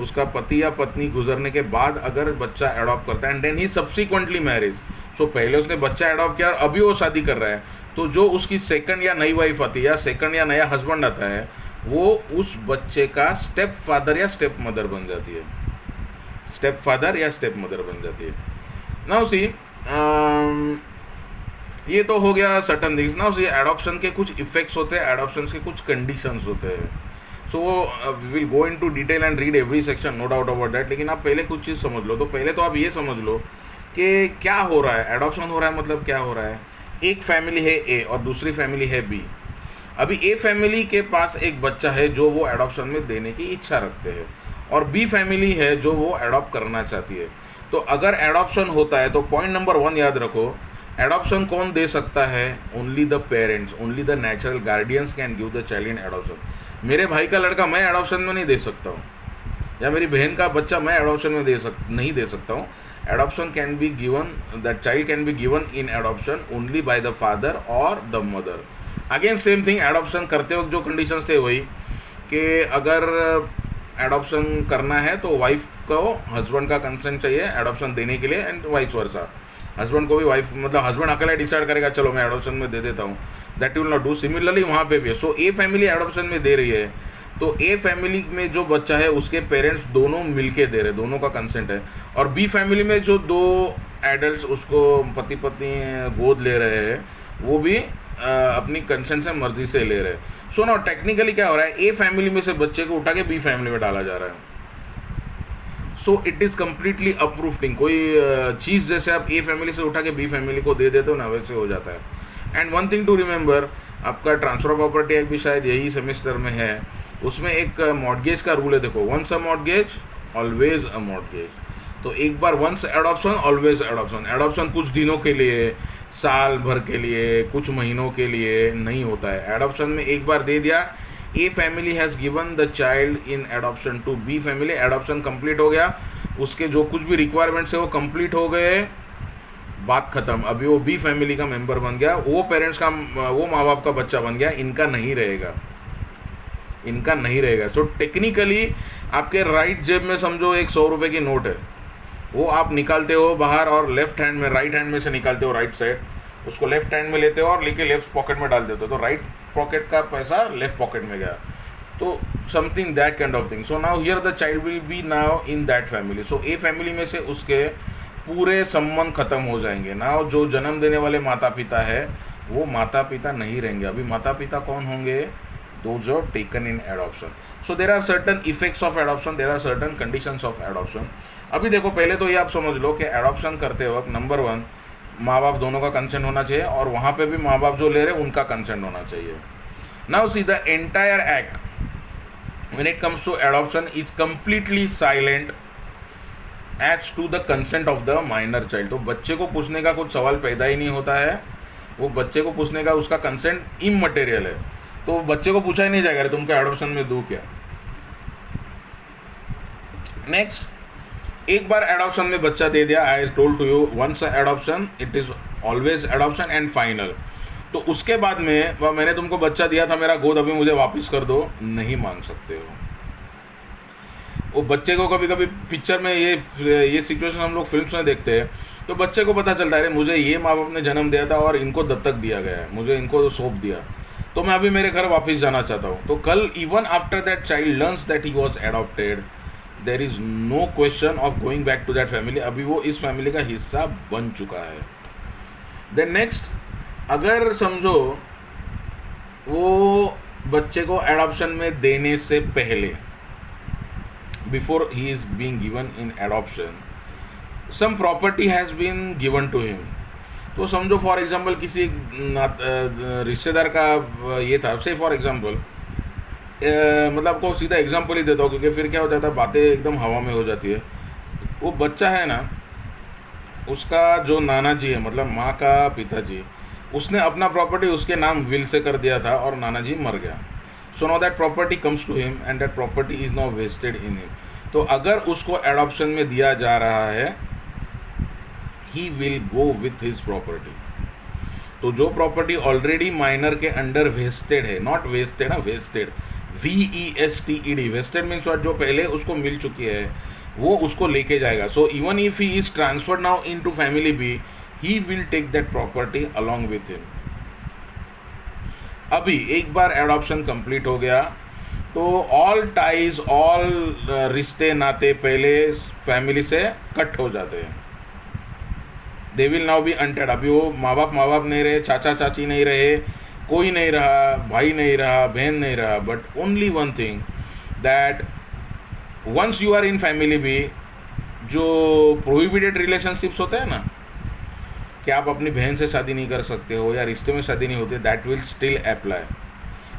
उसका पति या पत्नी गुजरने के बाद अगर बच्चा अडॉप्ट करता है, and then he subsequently marriage, so पहले उसने बच्चा अडॉप्ट किया और अभी वो शादी कर रहा है, तो जो उसकी सेकंड या नई वाइफ आती है या सेकंड या नया हस्बैंड आता है, वो उस बच्चे का स्टेप फादर या स्टेप मदर बन जाती है, स्टेप फादर या स्टेप मदर बन जाती है। नाउ सी, ये तो हो गया certain things. Now see, adoption के कुछ इफेक्ट्स होते हैं, एडॉप्शन के कुछ कंडीशंस होते हैं। So we will go into detail and read every section, no doubt about that. लेकिन आप पहले कुछ चीज़ समझ लो। तो पहले तो आप ये समझ लो कि क्या हो रहा है, एडॉप्शन हो रहा है मतलब क्या हो रहा है। एक फैमिली है ए और दूसरी फैमिली है बी। अभी ए फैमिली के पास एक बच्चा है जो वो एडॉप्शन में देने की इच्छा रखते हैं, और बी फैमिली है जो वो एडॉप्ट करना चाहती है। तो अगर एडॉप्शन होता है तो पॉइंट नंबर 1 याद रखो, एडॉप्शन कौन दे सकता है? Only the parents, only the natural guardians can give the child in adoption. मेरे भाई का लड़का मैं एडॉप्शन में नहीं दे सकता हूँ, या मेरी बहन का बच्चा मैं एडॉप्शन में नहीं दे सकता हूँ। Adoption can be given, that child can be given in adoption only by the father और the mother. Again same thing, adoption करते वक्त जो कंडीशंस थे वही, कि अगर एडॉप्शन करना है तो वाइफ को हस्बैंड का कंसेंट चाहिए एडॉप्शन देने के लिए, एंड वाइस वर्सा। हस्बैंड को भी वाइफ, मतलब हस्बैंड अकेला डिसाइड करेगा चलो मैं एडॉप्शन में दे देता हूँ, that will not do. Similarly वहाँ पे भी है। सो ए फैमिली एडॉप्शन में दे रही है, तो ए फैमिली में जो बच्चा है उसके पेरेंट्स दोनों मिलके दे रहे, दोनों का कंसेंट है। और बी फैमिली में जो दो एडल्ट उसको पति पत्नी गोद ले रहे हैं, वो भी अपनी कंसेंट से मर्जी से ले रहे हैं। सो ना टेक्निकली क्या हो रहा है, ए फैमिली में से बच्चे को उठा के बी फैमिली में डाला जा रहा है। So it is completely approve thing. कोई चीज़ जैसे आप ए फैमिली से उठा के बी फैमिली को दे देते हो ना, वैसे हो जाता है। And one thing to remember, आपका ट्रांसफर प्रॉपर्टी एक्ट भी शायद यही सेमेस्टर में है, उसमें एक मॉर्गेज का रूल है। देखो, once a mortgage always a mortgage. तो एक बार once adoption always adoption. Adoption कुछ दिनों के लिए, साल भर के लिए, कुछ महीनों के लिए नहीं होता है। एडॉप्शन में एक बार दे दिया, a family has given the child in adoption to be family, adoption complete हो गया, उसके जो कुछ भी रिक्वायरमेंट्स है वो कंप्लीट हो गए, बात खत्म। अभी वो बी फैमिली का मेंबर बन गया, वो पेरेंट्स का, वो माँ बाप का बच्चा बन गया, इनका नहीं रहेगा, इनका नहीं रहेगा। सो टेक्निकली आपके राइट जेब में समझो एक 100 रुपये की नोट है, वो आप निकालते हो बाहर और लेफ्ट हैंड में, राइट हैंड में से निकालते हो, राइट साइड उसको लेफ्ट हैंड में लेते हो और लेके लेफ्ट पॉकेट में डाल देते हो, तो राइट पॉकेट का पैसा लेफ्ट पॉकेट में गया। तो something that kind of thing. So now here the child will be now in that family. So a family में से उसके पूरे संबंध खत्म हो जाएंगे. नाउ जो जन्म देने वाले माता पिता है वो माता पिता नहीं रहेंगे. अभी माता पिता कौन होंगे? Those are taken in adoption. So there are certain effects of adoption, there are certain conditions of adoption. अभी देखो, पहले तो ये आप समझ लो कि एडॉप्शन करते वक्त नंबर 1 माँ बाप दोनों का कंसेंट होना चाहिए, और वहाँ पे भी माँ बाप जो ले रहे हैं उनका कंसेंट होना चाहिए. Now see the entire act when it comes to adoption is completely silent as to the consent of the minor child. तो बच्चे को पूछने का कुछ सवाल पैदा ही नहीं होता है. वो बच्चे को पूछने का उसका कंसेंट इमटेरियल है. तो बच्चे को पूछा ही नहीं जाएगा तुमको एडॉप्शन में दूँ क्या. नेक्स्ट, एक बार एडॉप्शन में बच्चा दे दिया, I told to you once adoption it is always adoption and final. तो उसके बाद में वह मैंने तुमको बच्चा दिया था मेरा गोद, अभी मुझे वापस कर दो, नहीं मांग सकते हो. वो बच्चे को कभी कभी पिक्चर में ये सिचुएशन हम लोग फिल्म्स में देखते हैं, तो बच्चे को पता चलता है अरे मुझे ये माँ बाप ने जन्म दिया था और इनको दत्तक दिया गया है, मुझे इनको सौंप दिया, तो मैं अभी मेरे घर वापस जाना चाहता हूँ. तो कल even after that child learns that he was adopted, there is no question of going back to that family. अभी वो इस फैमिली का हिस्सा बन चुका है. देन नेक्स्ट, अगर समझो वो बच्चे को एडॉप्शन में देने से पहले, before he is being given in adoption, some property has been given to him. तो समझो फॉर एग्जांपल किसी रिश्तेदार का ये था, से फॉर एग्जांपल मतलब आपको सीधा एग्जांपल ही देता हूँ क्योंकि फिर क्या हो जाता है बातें एकदम हवा में हो जाती है. वो बच्चा है ना, उसका जो नाना जी है मतलब माँ का पिताजी, उसने अपना प्रॉपर्टी उसके नाम विल से कर दिया था और नाना जी मर गया. So now that property comes to him and that property is now vested in him. तो अगर उसको एडॉप्शन में दिया जा रहा है, he will go with his property. तो जो प्रॉपर्टी ऑलरेडी माइनर के अंडर वेस्टेड है, not vested, vested, VESTED, vested means जो पहले उसको मिल चुकी है वो उसको लेके जाएगा. So even if he is transferred now in to family B, he will take that property along with him. अभी एक बार एडॉप्शन कंप्लीट हो गया तो ऑल टाइज, ऑल रिश्ते नाते पहले फैमिली से कट हो जाते हैं. They will now be untied. अभी वो माँ बाप नहीं रहे, चाचा चाची नहीं रहे, कोई नहीं रहा, भाई नहीं रहा, बहन नहीं रहा. But only one thing that once you are in family भी, जो प्रोहिबिटेड रिलेशनशिप्स होते हैं ना, कि आप अपनी बहन से शादी नहीं कर सकते हो या रिश्ते में शादी नहीं होती, दैट विल स्टिल अप्लाई.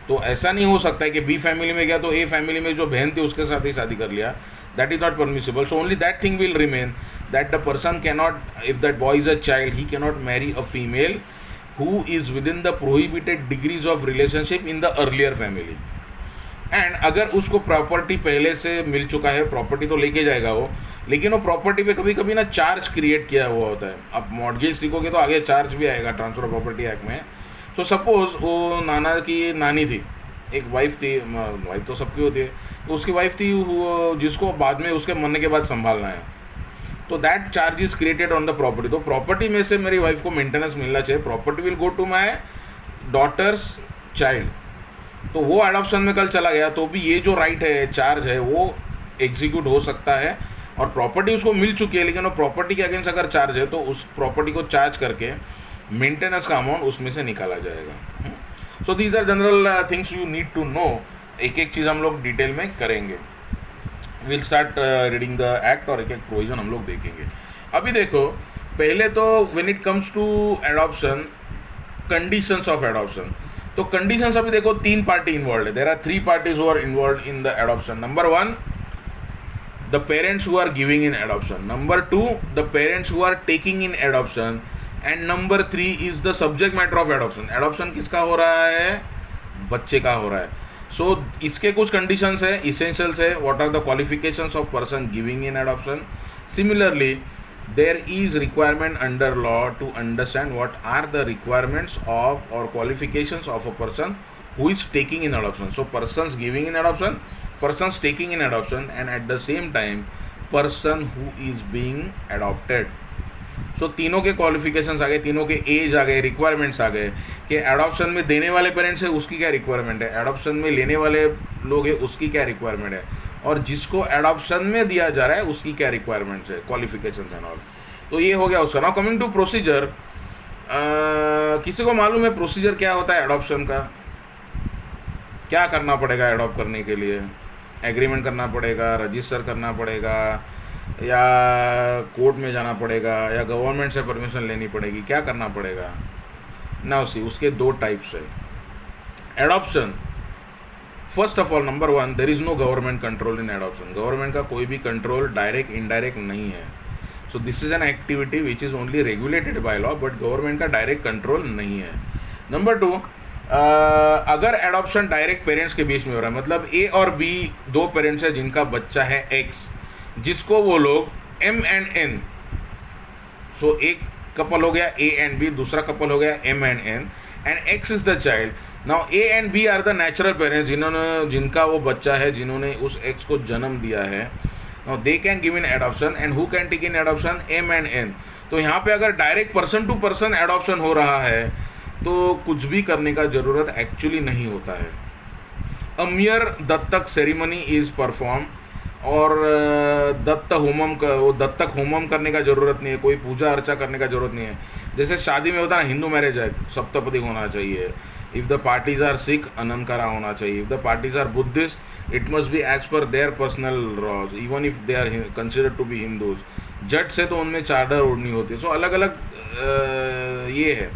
तो ऐसा नहीं हो सकता है कि बी फैमिली में गया तो ए फैमिली में जो बहन थी उसके साथ ही शादी कर लिया. That is not permissible. So only that thing will remain that the person cannot, if that boy is a child, he cannot marry a female who is with in the prohibited degrees of relationship in the earlier family. And अगर उसको property पहले से मिल चुका है, property तो लेके जाएगा वो, लेकिन वो प्रॉपर्टी पे कभी कभी ना चार्ज क्रिएट किया हुआ होता है. अब मॉर्गेज सीखोगे तो आगे चार्ज भी आएगा ट्रांसफर ऑफ प्रॉपर्टी एक्ट में. सो सपोज वो नाना की नानी थी, एक वाइफ थी, वाइफ तो सबकी होती है, तो उसकी वाइफ थी जिसको बाद में उसके मरने के बाद संभालना है. तो that charge is created on the property. तो प्रॉपर्टी में से मेरी वाइफ को मेंटेनेंस मिलना चाहिए. Property will go to my daughter's child. तो वो एडॉप्शन में कल चला गया तो भी ये जो राइट है, चार्ज है, वो एग्जीक्यूट हो सकता है. और प्रॉपर्टी उसको मिल चुकी है, लेकिन वो प्रॉपर्टी के अगेंस्ट अगर चार्ज है तो उस प्रॉपर्टी को चार्ज करके मेंटेनेंस का अमाउंट उसमें से निकाला जाएगा. So these are general things you need to know. एक एक चीज़ हम लोग डिटेल में करेंगे. Will start reading the act और एक एक प्रोविजन हम लोग देखेंगे. अभी देखो, पहले तो when it comes to adoption, conditions of adoption. तो कंडीशंस अभी देखो 3 पार्टी इन्वॉल्व है. There are 3 parties who are involve in the adoption. Number 1, the parents who are giving in adoption. Number 2, the parents who are taking in adoption. And number 3 is the subject matter of adoption. Adoption किसका हो रहा है? बच्चे का हो रहा है. So इसके कुछ conditions है, essentials है. What are the qualifications of person giving in adoption? Similarly, there is requirement under law to understand what are the requirements of or qualifications of a person who is taking in adoption. So persons giving in adoption, persons taking in adoption, and at the same time person who is being adopted. सो तीनों के qualifications आ गए, तीनों के as आ गए, requirements आ गए कि adoption में देने वाले पेरेंट्स है उसकी क्या रिक्वायरमेंट है, एडॉप्शन में लेने वाले लोग हैं उसकी क्या रिक्वायरमेंट है, और जिसको एडॉप्शन में दिया जा रहा है उसकी क्या रिक्वायरमेंट्स है, क्वालिफिकेशन एंड ऑल। तो ये हो गया उसका। नाउ कमिंग टू प्रोसीजर, किसी को मालूम है प्रोसीजर क्या होता है एडॉप्शन का? क्या करना पड़ेगा एडॉप्ट करने के लिए? एग्रीमेंट करना पड़ेगा, रजिस्टर करना पड़ेगा, या कोर्ट में जाना पड़ेगा, या गवर्नमेंट से परमिशन लेनी पड़ेगी, क्या करना पड़ेगा? नाउ सी, उसके दो टाइप्स है adoption. First of all, number one, there is no government control in adoption. Government का कोई भी कंट्रोल डायरेक्ट इनडायरेक्ट नहीं है। So this is an activity which is only regulated by law, but government का direct control नहीं है। Number two, अगर adoption direct parents के बीच में हो रहा है, मतलब ए और बी दो पेरेंट्स है जिनका बच्चा है एक्स, जिसको वो लोग एम एंड एन, सो एक कपल हो गया ए एंड बी, दूसरा कपल हो गया M and N, and X is the child. Now A and B are the natural parents, जिनका वो बच्चा है, जिन्होंने उस एक्स को जन्म दिया है। Now they can give in adoption, and who can take in adoption? M and N. तो यहाँ पे अगर direct person to person adoption हो रहा है तो कुछ भी करने का ज़रूरत एक्चुअली नहीं होता है। अ मियर दत्तक सेरेमनी इज़ परफॉर्म, और दत्तक होमम करने का ज़रूरत नहीं है, कोई पूजा अर्चा करने का ज़रूरत नहीं है। जैसे शादी में होता है ना, हिंदू मैरिज है, सप्तपदी होना चाहिए। If the parties are Sikh, अनंकारा होना चाहिए। If the parties are Buddhist, it must be as per their personal laws, even if they are considered to be Hindus. जट से तो उनमें चादर ओढ़नी होती है। सो अलग अलग ये है,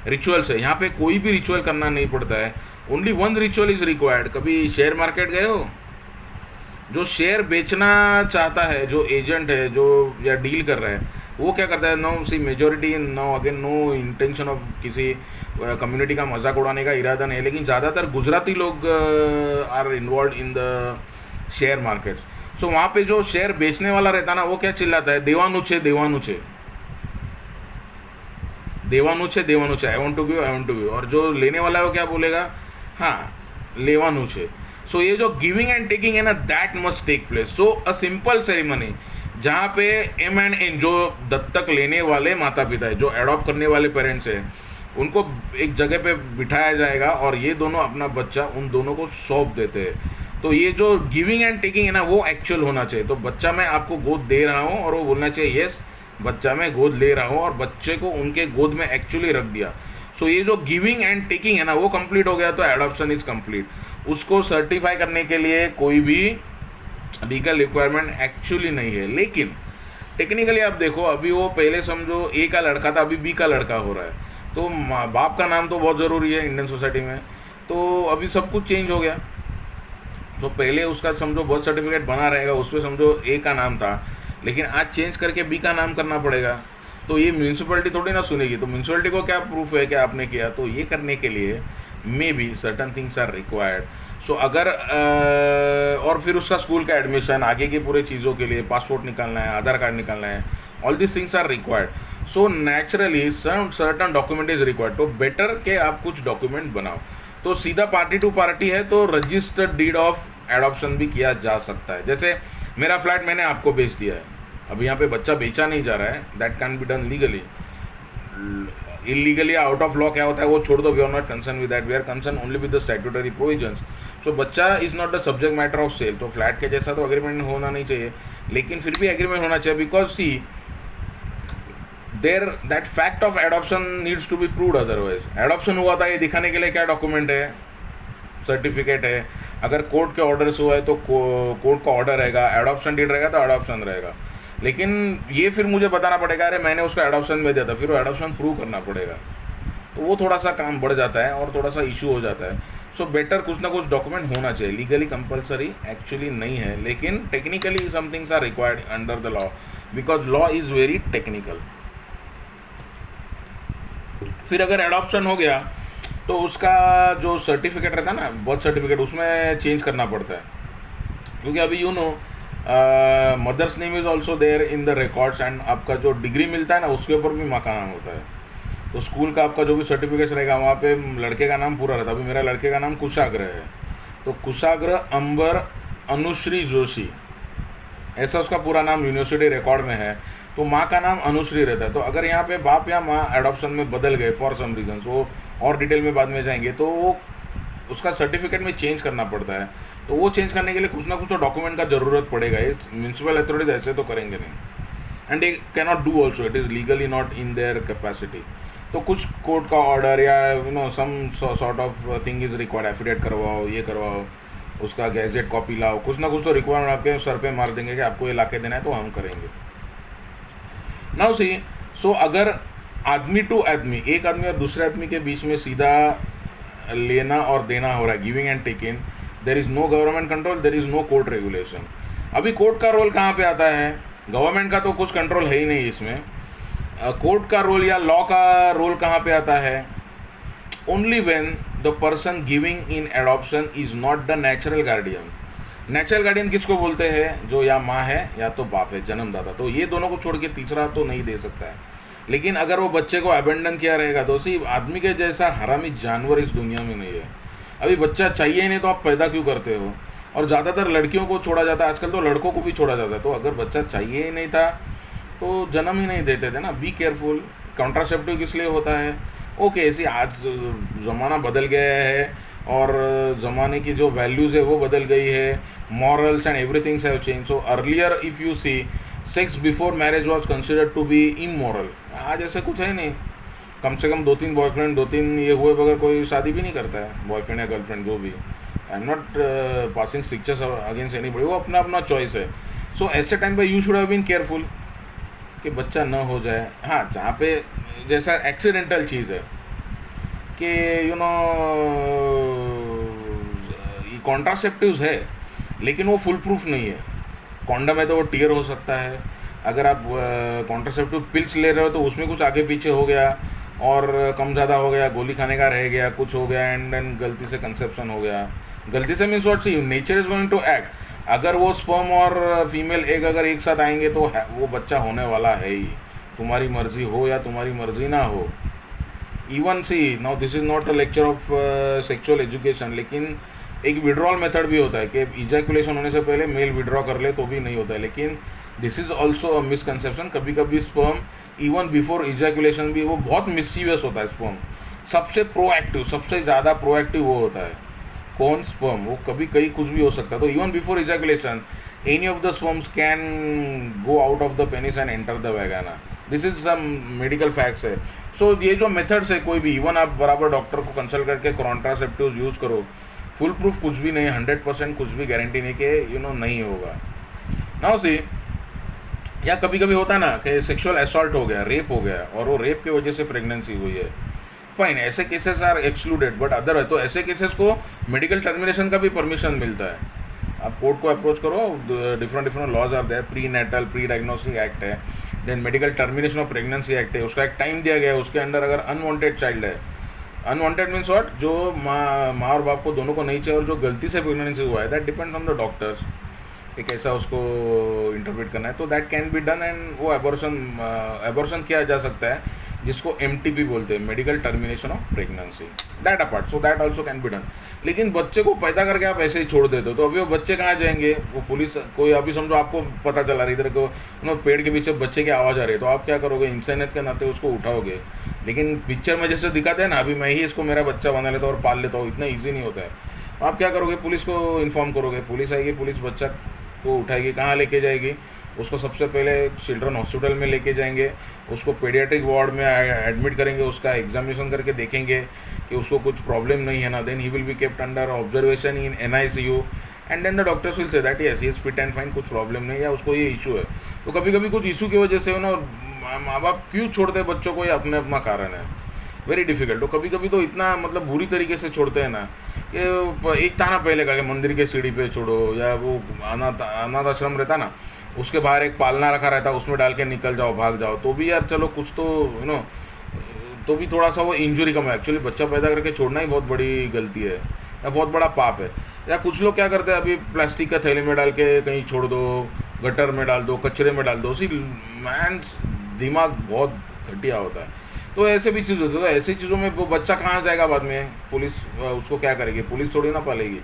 रिचुअल्स है। यहाँ पे कोई भी रिचुअल करना नहीं पड़ता है, only one ritual is required. कभी शेयर मार्केट गए हो? जो शेयर बेचना चाहता है, जो एजेंट है, जो या डील कर रहा है, वो क्या करता है? No see majority, no again, no intention of किसी कम्युनिटी का मजाक उड़ाने का इरादा नहीं है, लेकिन ज़्यादातर गुजराती लोग are involve in the share markets. So वहाँ पे जो शेयर बेचने वाला रहता है ना, वो क्या चिल्लाता है? देवानुचे देवानुचे देवानुचे देवानुचे, I want to give, I want to give. और जो लेने वाला है वो क्या बोलेगा? हाँ, लेवानुचे। सो ये जो गिविंग एंड टेकिंग है ना, that must take place. So a simple ceremony जहाँ पे एम एंड एन, जो दत्तक लेने वाले माता पिता है, जो एडॉप्ट करने वाले पेरेंट्स हैं, उनको एक जगह पे बिठाया जाएगा और ये दोनों अपना बच्चा उन दोनों को सौंप देते हैं। तो ये जो गिविंग एंड टेकिंग है ना, वो एक्चुअल होना चाहिए। तो बच्चा मैं आपको गोद दे रहा हूँ, और वो बोलना चाहिए यस बच्चा मैं गोद ले रहा हूँ, और बच्चे को उनके गोद में एक्चुअली रख दिया। सो ये जो गिविंग एंड टेकिंग है ना, वो कंप्लीट हो गया, तो एडॉप्शन इज कंप्लीट। उसको सर्टिफाई करने के लिए कोई भी लीगल रिक्वायरमेंट एक्चुअली नहीं है। लेकिन टेक्निकली आप देखो, अभी वो पहले समझो ए का लड़का था, अभी बी का लड़का हो रहा है, तो बाप का नाम तो बहुत ज़रूरी है इंडियन सोसाइटी में। तो अभी सब कुछ चेंज हो गया। तो पहले उसका समझो बर्थ सर्टिफिकेट बना रहेगा, उसमें समझो ए का नाम था, लेकिन आज चेंज करके बी का नाम करना पड़ेगा। तो ये म्यूनसिपलिटी थोड़ी ना सुनेगी। तो म्यूनसिपलिटी को क्या प्रूफ है कि आपने किया? तो ये करने के लिए may be certain things are required. So अगर और फिर उसका स्कूल का एडमिशन, आगे की पूरे चीज़ों के लिए पासपोर्ट निकालना है, आधार कार्ड निकालना है, all this things are required. So naturally certain document is required. तो बेटर के आप कुछ डॉक्यूमेंट बनाओ। तो सीधा पार्टी टू पार्टी है, तो रजिस्टर्ड डीड ऑफ एडॉप्शन भी किया जा सकता है। जैसे मेरा फ्लैट मैंने आपको बेच दिया है, अब यहाँ पे बच्चा बेचा नहीं जा रहा है, that can be done legally. Illegally out of law क्या होता है वो छोड़ दो, we are not concern with that, we are concern only with the statutory provisions. So बच्चा is not the subject matter of sale. तो flat के जैसा तो एग्रीमेंट होना नहीं चाहिए, लेकिन फिर भी एग्रीमेंट होना चाहिए, because see there that fact of adoption needs to be proved. Otherwise adoption हुआ था ये दिखाने के लिए क्या डॉक्यूमेंट है? सर्टिफिकेट है। अगर कोर्ट के ऑर्डर से हुआ है तो कोर्ट का ऑर्डर रहेगा, एडॉप्शन डीड रहेगा तो एडॉप्शन रहेगा। लेकिन ये फिर मुझे बताना पड़ेगा अरे मैंने उसको एडॉप्शन में दिया था, फिर वो एडॉप्शन प्रूव करना पड़ेगा। तो वो थोड़ा सा काम बढ़ जाता है और थोड़ा सा इशू हो जाता है। सो बेटर कुछ ना कुछ डॉक्यूमेंट होना चाहिए। लीगली कंपलसरी एक्चुअली नहीं है, लेकिन technically some things are required under the law, because law is very technical. फिर अगर एडॉप्शन हो गया तो उसका जो सर्टिफिकेट रहता है ना, बर्थ सर्टिफिकेट, उसमें चेंज करना पड़ता है, क्योंकि अभी you know mother's name is also there in the records. And आपका जो डिग्री मिलता है ना, उसके ऊपर भी माँ का नाम होता है। तो स्कूल का आपका जो भी सर्टिफिकेट रहेगा, वहाँ पे लड़के का नाम पूरा रहता है। अभी मेरा लड़के का नाम कुशाग्र है, तो कुशाग्र अंबर अनुश्री जोशी, ऐसा उसका पूरा नाम यूनिवर्सिटी रिकॉर्ड में है। तो माँ का नाम अनुश्री रहता है। तो अगर यहाँ पे बाप या माँ एडॉप्शन में बदल गए फॉर सम रीजन, वो और डिटेल में बाद में जाएंगे, तो वो उसका सर्टिफिकेट में चेंज करना पड़ता है। तो वो चेंज करने के लिए कुछ ना कुछ तो डॉक्यूमेंट का ज़रूरत पड़ेगा। ये म्यूनसिपल अथॉरिटीज ऐसे तो करेंगे नहीं, and they can not do also, it is legally not in their capacity. तो कुछ कोर्ट का ऑर्डर या some sort of thing is required, affidavit करवाओ, ये करवाओ, उसका गैजेट कॉपी लाओ, कुछ ना कुछ तो रिक्वायरमेंट आपके सर पे मार देंगे कि आपको ये ला के देना है, तो हम करेंगे। नाउ सी, सो अगर आदमी टू आदमी, एक आदमी और दूसरे आदमी के बीच में सीधा लेना और देना हो रहा है, giving and taking, there is no government control, there is no court regulation. अभी कोर्ट का रोल कहाँ पे आता है? गवर्नमेंट का तो कुछ कंट्रोल है ही नहीं इसमें। कोर्ट का रोल या लॉ का रोल कहाँ पे आता है? Only when the person giving in adoption is not the natural guardian. Natural guardian किसको बोलते हैं? जो या माँ है या तो बाप है, जन्मदाता। तो ये दोनों को छोड़ के तीसरा तो नहीं दे सकता है। लेकिन अगर वो बच्चे को अबेंडन किया रहेगा तो सी आदमी के जैसा हरामी जानवर इस दुनिया में नहीं है। अभी बच्चा चाहिए ही नहीं तो आप पैदा क्यों करते हो? और ज़्यादातर लड़कियों को छोड़ा जाता है, आजकल तो लड़कों को भी छोड़ा जाता है। तो अगर बच्चा चाहिए ही नहीं था तो जन्म ही नहीं देते थे ना। Be careful. कॉन्ट्रासेप्टिव किस लिए होता है? ओके, ऐसी आज ज़माना बदल गया है और ज़माने की जो वैल्यूज़ है वो बदल गई है, morals and everythings have change. So earlier if you see, sex before marriage was considered to be immoral. आज ऐसा कुछ है नहीं। कम से कम 2-3 बॉयफ्रेंड, 2-3 ये हुए बगैर कोई शादी भी नहीं करता है, बॉयफ्रेंड या गर्लफ्रेंड जो भी। I am not passing strictures against anybody, वो अपना अपना चॉइस है। सो ऐसे टाइम पे you should have been careful कि बच्चा न हो जाए। हाँ, जहाँ पे जैसा एक्सीडेंटल चीज़ है कि कॉन्ट्रासेप्टिव्स है लेकिन वो फुल प्रूफ नहीं है। कॉन्डम है तो वो टीयर हो सकता है। अगर आप कॉन्ट्रासेप्टिव पिल्स ले रहे हो तो उसमें कुछ आगे पीछे हो गया और कम ज़्यादा हो गया, गोली खाने का रह गया, कुछ हो गया, एंड देन गलती से कंसेप्शन हो गया। गलती से means what? See nature is going to act. अगर वो स्पर्म और फीमेल एग अगर एक साथ आएंगे तो वो बच्चा होने वाला है ही, तुम्हारी मर्जी हो या तुम्हारी मर्जी ना हो। Even see now this is not a lecture of sexual education, लेकिन एक विड्रॉल मेथड भी होता है कि इजैकुलेशन होने से पहले मेल विड्रॉ कर ले तो भी नहीं होता है। लेकिन this is also a misconception. कभी कभी स्पर्म इवन बिफोर इजैकुलेशन भी वो बहुत मिसयूज होता है। स्पर्म सबसे प्रोएक्टिव, सबसे ज़्यादा प्रोएक्टिव वो होता है। कौन? स्पर्म। वो कभी कहीं कुछ भी हो सकता है। तो even before ejaculation any of the sperms can go out of the penis and enter the vagina. This is some medical facts है। सो ये जो मेथड्स है, कोई भी, इवन आप बराबर डॉक्टर को कंसल्ट करके कॉन्ट्रासेप्टिव्स यूज़ करो, फुल प्रूफ कुछ भी नहीं है, 100% कुछ भी गारंटी नहीं कि नहीं होगा। नाउ सी, या कभी कभी होता है ना कि सेक्सुअल असॉल्ट हो गया, रेप हो गया, और वो रेप की वजह से प्रेगनेंसी हुई है, फाइन, ऐसे cases are excluded. But other है तो ऐसे केसेस को मेडिकल टर्मिनेशन का भी परमिशन मिलता है। आप कोर्ट को अप्रोच करो, different laws are there. Prenatal, pre diagnostic act है, then medical termination of pregnancy act है, उसका एक टाइम दिया गया है। उसके अंडर अगर अनवांटेड चाइल्ड है, अनवांटेड मीन्स व्हाट? जो माँ और बाप को दोनों को नहीं चाहिए और जो गलती से प्रेगनेंसी हुआ है, that depends on the doctors कि कैसा उसको इंटरप्रेट करना है। तो that can be done, and वो एबॉर्शन किया जा सकता है, जिसको MTP बोलते हैं, medical termination of pregnancy. That apart, so that also can be done. लेकिन बच्चे को पैदा करके आप ऐसे ही छोड़ देते हो तो अभी वो बच्चे कहाँ जाएंगे? वो पुलिस कोई, अभी समझो आपको पता चला रही इधर को पेड़ के पीछे बच्चे की आवाज़ आ रही है, तो आप क्या करोगे? इंसानियत के नाते उसको उठाओगे। लेकिन पिक्चर में जैसे दिखाते हैं ना, अभी मैं ही इसको मेरा बच्चा बना लेता हूँ और पाल लेता हूँ, इतना ईजी नहीं होता है। आप क्या करोगे? पुलिस को इन्फॉर्म करोगे, पुलिस आएगी, पुलिस बच्चा को उठाएगी, कहाँ लेके जाएगी? उसको सबसे पहले चिल्ड्रन हॉस्पिटल में लेके जाएंगे, उसको पेडियाट्रिक वार्ड में एडमिट करेंगे, उसका एग्जामिनेशन करके देखेंगे कि उसको कुछ प्रॉब्लम नहीं है ना। Then he will be kept under observation in NICU, and then the doctors will say that yes he is fit and fine, कुछ प्रॉब्लम नहीं, या उसको ये इशू है। तो कभी कभी कुछ इशू की वजह से माँ बाप क्यों छोड़ते हैं बच्चों को, ये अपने अपना कारण है, वेरी डिफिकल्ट। तो कभी कभी तो इतना बुरी तरीके से छोड़ते हैं ना कि एक था ना पहले का कि मंदिर के सीढ़ी पे छोड़ो, या वो अनाथ आश्रम रहता ना, उसके बाहर एक पालना रखा रहता, उसमें डाल के निकल जाओ, भाग जाओ। तो भी यार चलो कुछ तो तो भी थोड़ा सा वो इंजरी कम है। एक्चुअली बच्चा पैदा करके छोड़ना ही बहुत बड़ी गलती है या बहुत बड़ा पाप है। या कुछ लोग क्या करते हैं, अभी प्लास्टिक का थैले में डाल के कहीं छोड़ दो, गटर में डाल दो, कचरे में डाल दो। उसी मैंस दिमाग बहुत घटिया होता है। तो ऐसे भी चीज़ होती है। तो ऐसी चीज़ों में वो बच्चा कहाँ जाएगा बाद में? पुलिस उसको क्या करेगी? पुलिस थोड़ी ना पालेगी।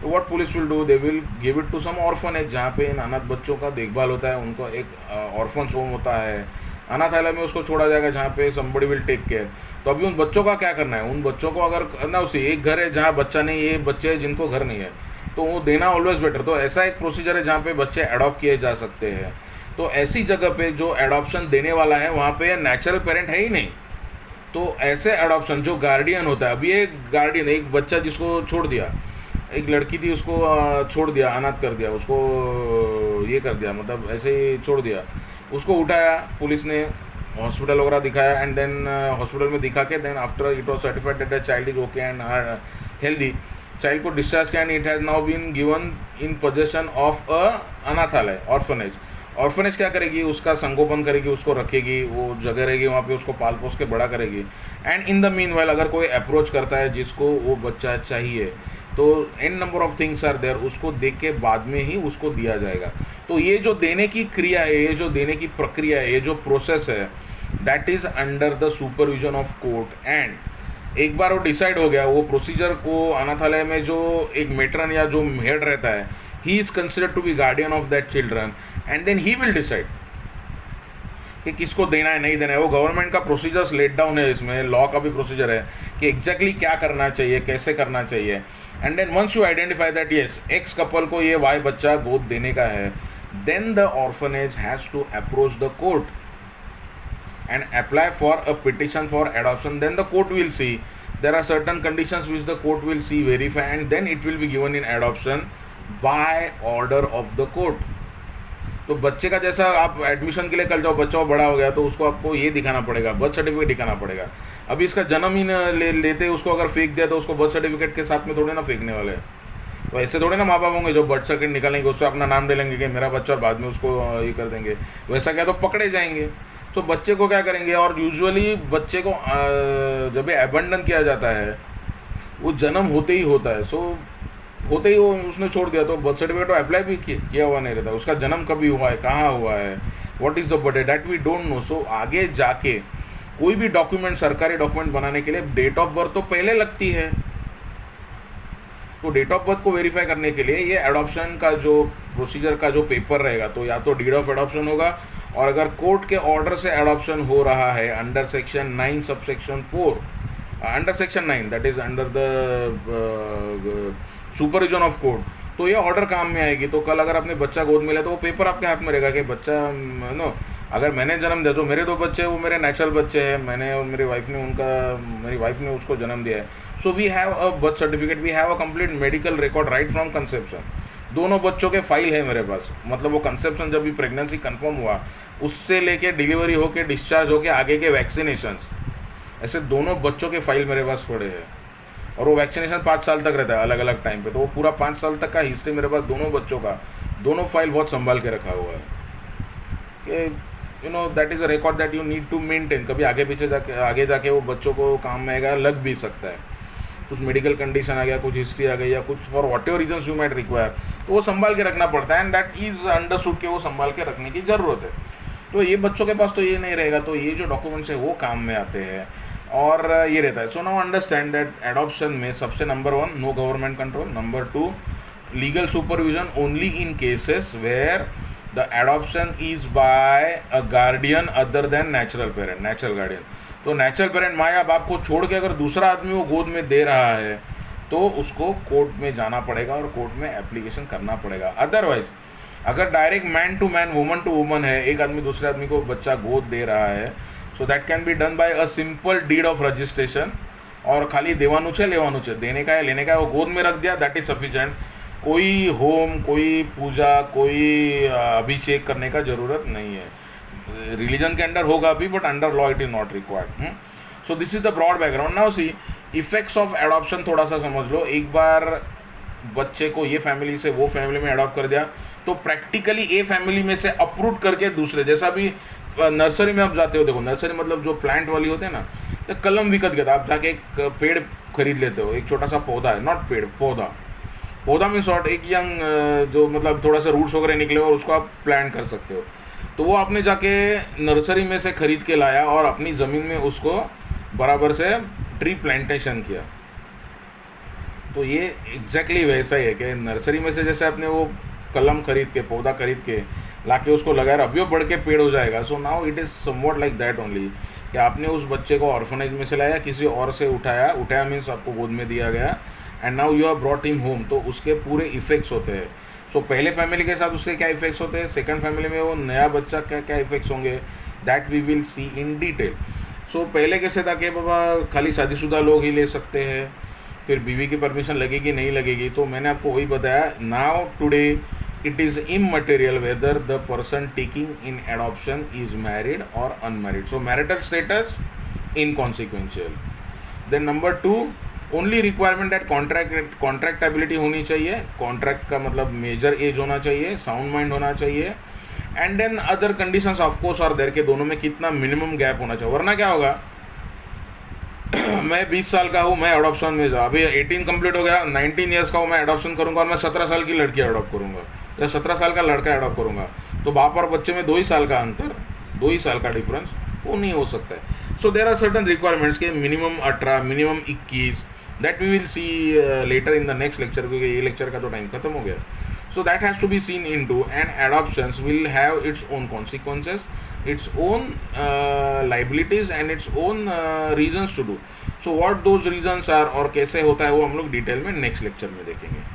तो what police will do, they will give it to some orphanage जहाँ पे इन अनाथ बच्चों का देखभाल होता है, उनको एक ऑर्फन्स होम होता है, अनाथालय में उसको छोड़ा जाएगा जहाँ पे समबडी विल टेक केयर। तो अभी उन बच्चों का क्या करना है, उन बच्चों को अगर करना उसे एक घर है जहाँ बच्चा नहीं, ये बच्चे हैं जिनको घर नहीं है, तो वो देना ऑलवेज बेटर। तो ऐसा एक प्रोसीजर है जहाँ पे बच्चे अडॉप्ट किए जा सकते हैं। तो ऐसी जगह पे जो अडॉप्शन देने वाला है वहाँ पे नेचुरल पेरेंट है ही नहीं, तो ऐसे अडॉप्शन जो गार्डियन होता है, अभी एक गार्डियन, एक बच्चा जिसको छोड़ दिया, एक लड़की थी उसको छोड़ दिया, अनाथ कर दिया, उसको ये कर दिया, मतलब ऐसे ही छोड़ दिया, उसको उठाया पुलिस ने, हॉस्पिटल वगैरह दिखाया, एंड देन हॉस्पिटल में दिखा के then after it was certified that the child is okay and healthy, child को डिस्चार्ज किया and it has now been given in possession of a अनाथालय, ऑर्फनेज। ऑर्फनेज क्या करेगी, उसका संगोपन करेगी, उसको रखेगी, वो जगह रहेगी वहाँ पे, उसको पाल पोस के बड़ा करेगी। And in the mean while अगर कोई अप्रोच करता है जिसको वो बच्चा चाहिए, तो an number of things are there, उसको देख के बाद में ही उसको दिया जाएगा। तो ये जो देने की क्रिया है, ये जो देने की प्रक्रिया है, ये जो प्रोसेस है, that is under the supervision of court. And एक बार वो डिसाइड हो गया, वो प्रोसीजर को अनाथालय में जो एक मेट्रन या जो हेड रहता है, he is considered to be guardian of that children, and then he will decide कि किसको देना है नहीं देना है। वो गवर्नमेंट का प्रोसीजर्स लेट डाउन है, इसमें लॉ का भी प्रोसीजर है कि एग्जैक्टली क्या करना चाहिए, कैसे करना चाहिए। And then once you identify that yes X couple को ये वाई बच्चा गोद देने का है, then the orphanage has to approach the court and apply for a petition for adoption. Then the court will see, there are certain conditions which the court will see, verify, and then it will be given in adoption by order of the court. तो बच्चे का जैसा आप admission के लिए कल जाओ, बच्चा बड़ा हो गया तो उसको आपको ये दिखाना पड़ेगा, बर्थ सर्टिफिकेट दिखाना पड़ेगा। अभी इसका जन्म ही लेते उसको अगर फेंक दिया तो उसको बर्थ सर्टिफिकेट के साथ में थोड़े ना फेंकने वाले हैं। तो ऐसे थोड़े ना माँ बाप होंगे जो बर्थ सर्टिफिकेट निकालेंगे, उससे अपना नाम डालेंगे कि मेरा बच्चा, और बाद में उसको ये कर देंगे। वैसा क्या तो पकड़े जाएंगे। तो बच्चे को क्या करेंगे, और यूजुअली बच्चे को जब एबंडन किया जाता है वो जन्म होते ही होता है। सो होते ही वो उसने छोड़ दिया तो बर्थ सर्टिफिकेट तो अप्लाई भी किया हुआ नहीं रहता, उसका जन्म कभी हुआ है, कहाँ हुआ है, what is the birthday, that we don't know. So आगे जाके कोई भी डॉक्यूमेंट, सरकारी डॉक्यूमेंट बनाने के लिए डेट ऑफ बर्थ तो पहले लगती है। तो डेट ऑफ बर्थ को वेरीफाई करने के लिए ये एडॉप्शन का जो प्रोसीजर का जो पेपर रहेगा, तो या तो डीड ऑफ एडॉप्शन होगा, और अगर कोर्ट के ऑर्डर से एडॉप्शन हो रहा है under section 9 subsection 4, under section 9 that is under the supervision of court, तो ये ऑर्डर काम में आएगी। तो कल अगर अपने बच्चा गोद में ले तो वो पेपर आपके हाथ में रहेगा कि बच्चा नो, अगर मैंने जन्म दिया तो मेरे 2 बच्चे वो मेरे नेचुरल बच्चे हैं, मैंने और मेरी वाइफ ने मेरी वाइफ ने उसको जन्म दिया है। So we have a birth certificate, we have a complete medical record right from conception. दोनों बच्चों के फाइल है मेरे पास, मतलब वो कंसेप्शन जब भी प्रेगनेंसी कंफर्म हुआ उससे लेके डिलीवरी होके डिस्चार्ज होके आगे के वैक्सीनेशंस, ऐसे दोनों बच्चों के फाइल मेरे पास पड़े हैं। और वो वैक्सीनेशन 5 साल तक रहता है अलग अलग टाइम पे, तो वो पूरा 5 साल तक का हिस्ट्री मेरे पास दोनों बच्चों का, दोनों फाइल बहुत संभाल के रखा हुआ है कि you know that is a record that you need to maintain. कभी आगे जाके वो बच्चों को काम में आएगा, लग भी सकता है, कुछ मेडिकल कंडीशन आ गया, कुछ हिस्ट्री आ गई, या कुछ for whatever reasons you might require, तो वो संभाल के रखना पड़ता है। एंड दैट इज़ अंडरस्टूड के वो संभाल के रखने की ज़रूरत है। तो ये बच्चों के पास तो ये नहीं रहेगा, तो ये जो डॉक्यूमेंट्स है वो काम में आते हैं और ये रहता है। So now understand that adoption में सबसे number 1 no government control, number 2 legal supervision only in cases where the adoption is by a guardian other than natural parent, natural guardian. तो नेचुरल पेरेंट माँ या बाप को छोड़ के अगर दूसरा आदमी वो गोद में दे रहा है तो उसको कोर्ट में जाना पड़ेगा और कोर्ट में एप्लीकेशन करना पड़ेगा। अदरवाइज अगर direct man to man, woman to woman है, एक आदमी दूसरे आदमी को बच्चा गोद दे रहा है, so that can be done by a simple deed of registration, और खाली देवानुचे लेवानुचे, देने का है लेने का है, वो गोद में रख दिया, दैट इज सफिशिएंट। कोई होम, कोई पूजा, कोई अभिषेक करने का ज़रूरत नहीं है। रिलीजन के अंडर होगा भी, but under law it is not required. So this is the broad background. Now see effects of adoption थोड़ा सा समझ लो। एक बार बच्चे को ये फैमिली से वो फैमिली में एडॉप्ट कर दिया तो प्रैक्टिकली ए फैमिली में से अप्रूव करके दूसरे, जैसा भी नर्सरी में आप जाते हो, देखो नर्सरी मतलब जो प्लांट वाली होते हैं ना, तो कलम विकत गया था, आप जाके एक पेड़ खरीद लेते हो, एक छोटा सा पौधा है, नॉट पेड़, पौधा में शॉर्ट एक यंग जो मतलब थोड़ा सा रूट्स वगैरह निकले और उसको आप प्लांट कर सकते हो। तो वो आपने जाके नर्सरी में से ख़रीद के लाया और अपनी ज़मीन में उसको बराबर से ट्री प्लांटेशन किया। तो ये एग्जैक्टली वैसा ही है कि नर्सरी में से जैसे आपने वो कलम खरीद के, पौधा खरीद के ला के उसको लगाया, अभी वो बढ़ के पेड़ हो जाएगा. So now it is somewhat like that only, कि आपने उस बच्चे को ऑर्फनेज में से लाया, किसी और से उठाया मीन्स आपको गोद में दिया गया, and now you are brought him home. तो उसके पूरे इफेक्ट्स होते हैं. सो पहले फैमिली के साथ उसके क्या इफेक्ट्स होते हैं, सेकंड फैमिली में वो नया बच्चा क्या क्या इफेक्ट्स होंगे, that we will see in detail. So पहले कैसे था कि बाबा खाली शादीशुदा लोग ही ले सकते हैं, फिर बीवी की परमिशन लगेगी नहीं लगेगी. तो मैंने आपको वही बताया, now today it is immaterial whether the person taking in adoption is married और unmarried. So marital status inconsequential. Then number 2, only requirement that contractability होनी चाहिए. कॉन्ट्रैक्ट का मतलब मेजर एज होना चाहिए, साउंड माइंड होना चाहिए, and then other conditions of course और देर के दोनों में कितना मिनिमम गैप होना चाहिए. वरना क्या होगा, मैं 20 साल का हूँ, मैं अडॉप्शन में जाऊँ, अभी 18 कंप्लीट हो गया, 19 ईयर्स का हूँ, मैं अडॉप्शन करूँगा और मैं 17 साल की लड़की अडॉप्ट करूँगा या 17 साल का लड़का अडॉप्ट करूँगा, तो बाप और बच्चे में 2 ही साल का अंतर, 2 ही साल का डिफरेंस, वो नहीं हो सकता है. So there are certain requirements के minimum 18, minimum 21, that we will see later in the next lecture, क्योंकि ये लेक्चर का तो टाइम खत्म हो गया. So that has to be seen into, and adoptions will have its own consequences, its own liabilities and its own reasons to do. So what those reasons are और कैसे होता है वो हम लोग डिटेल में नेक्स्ट लेक्चर में देखेंगे.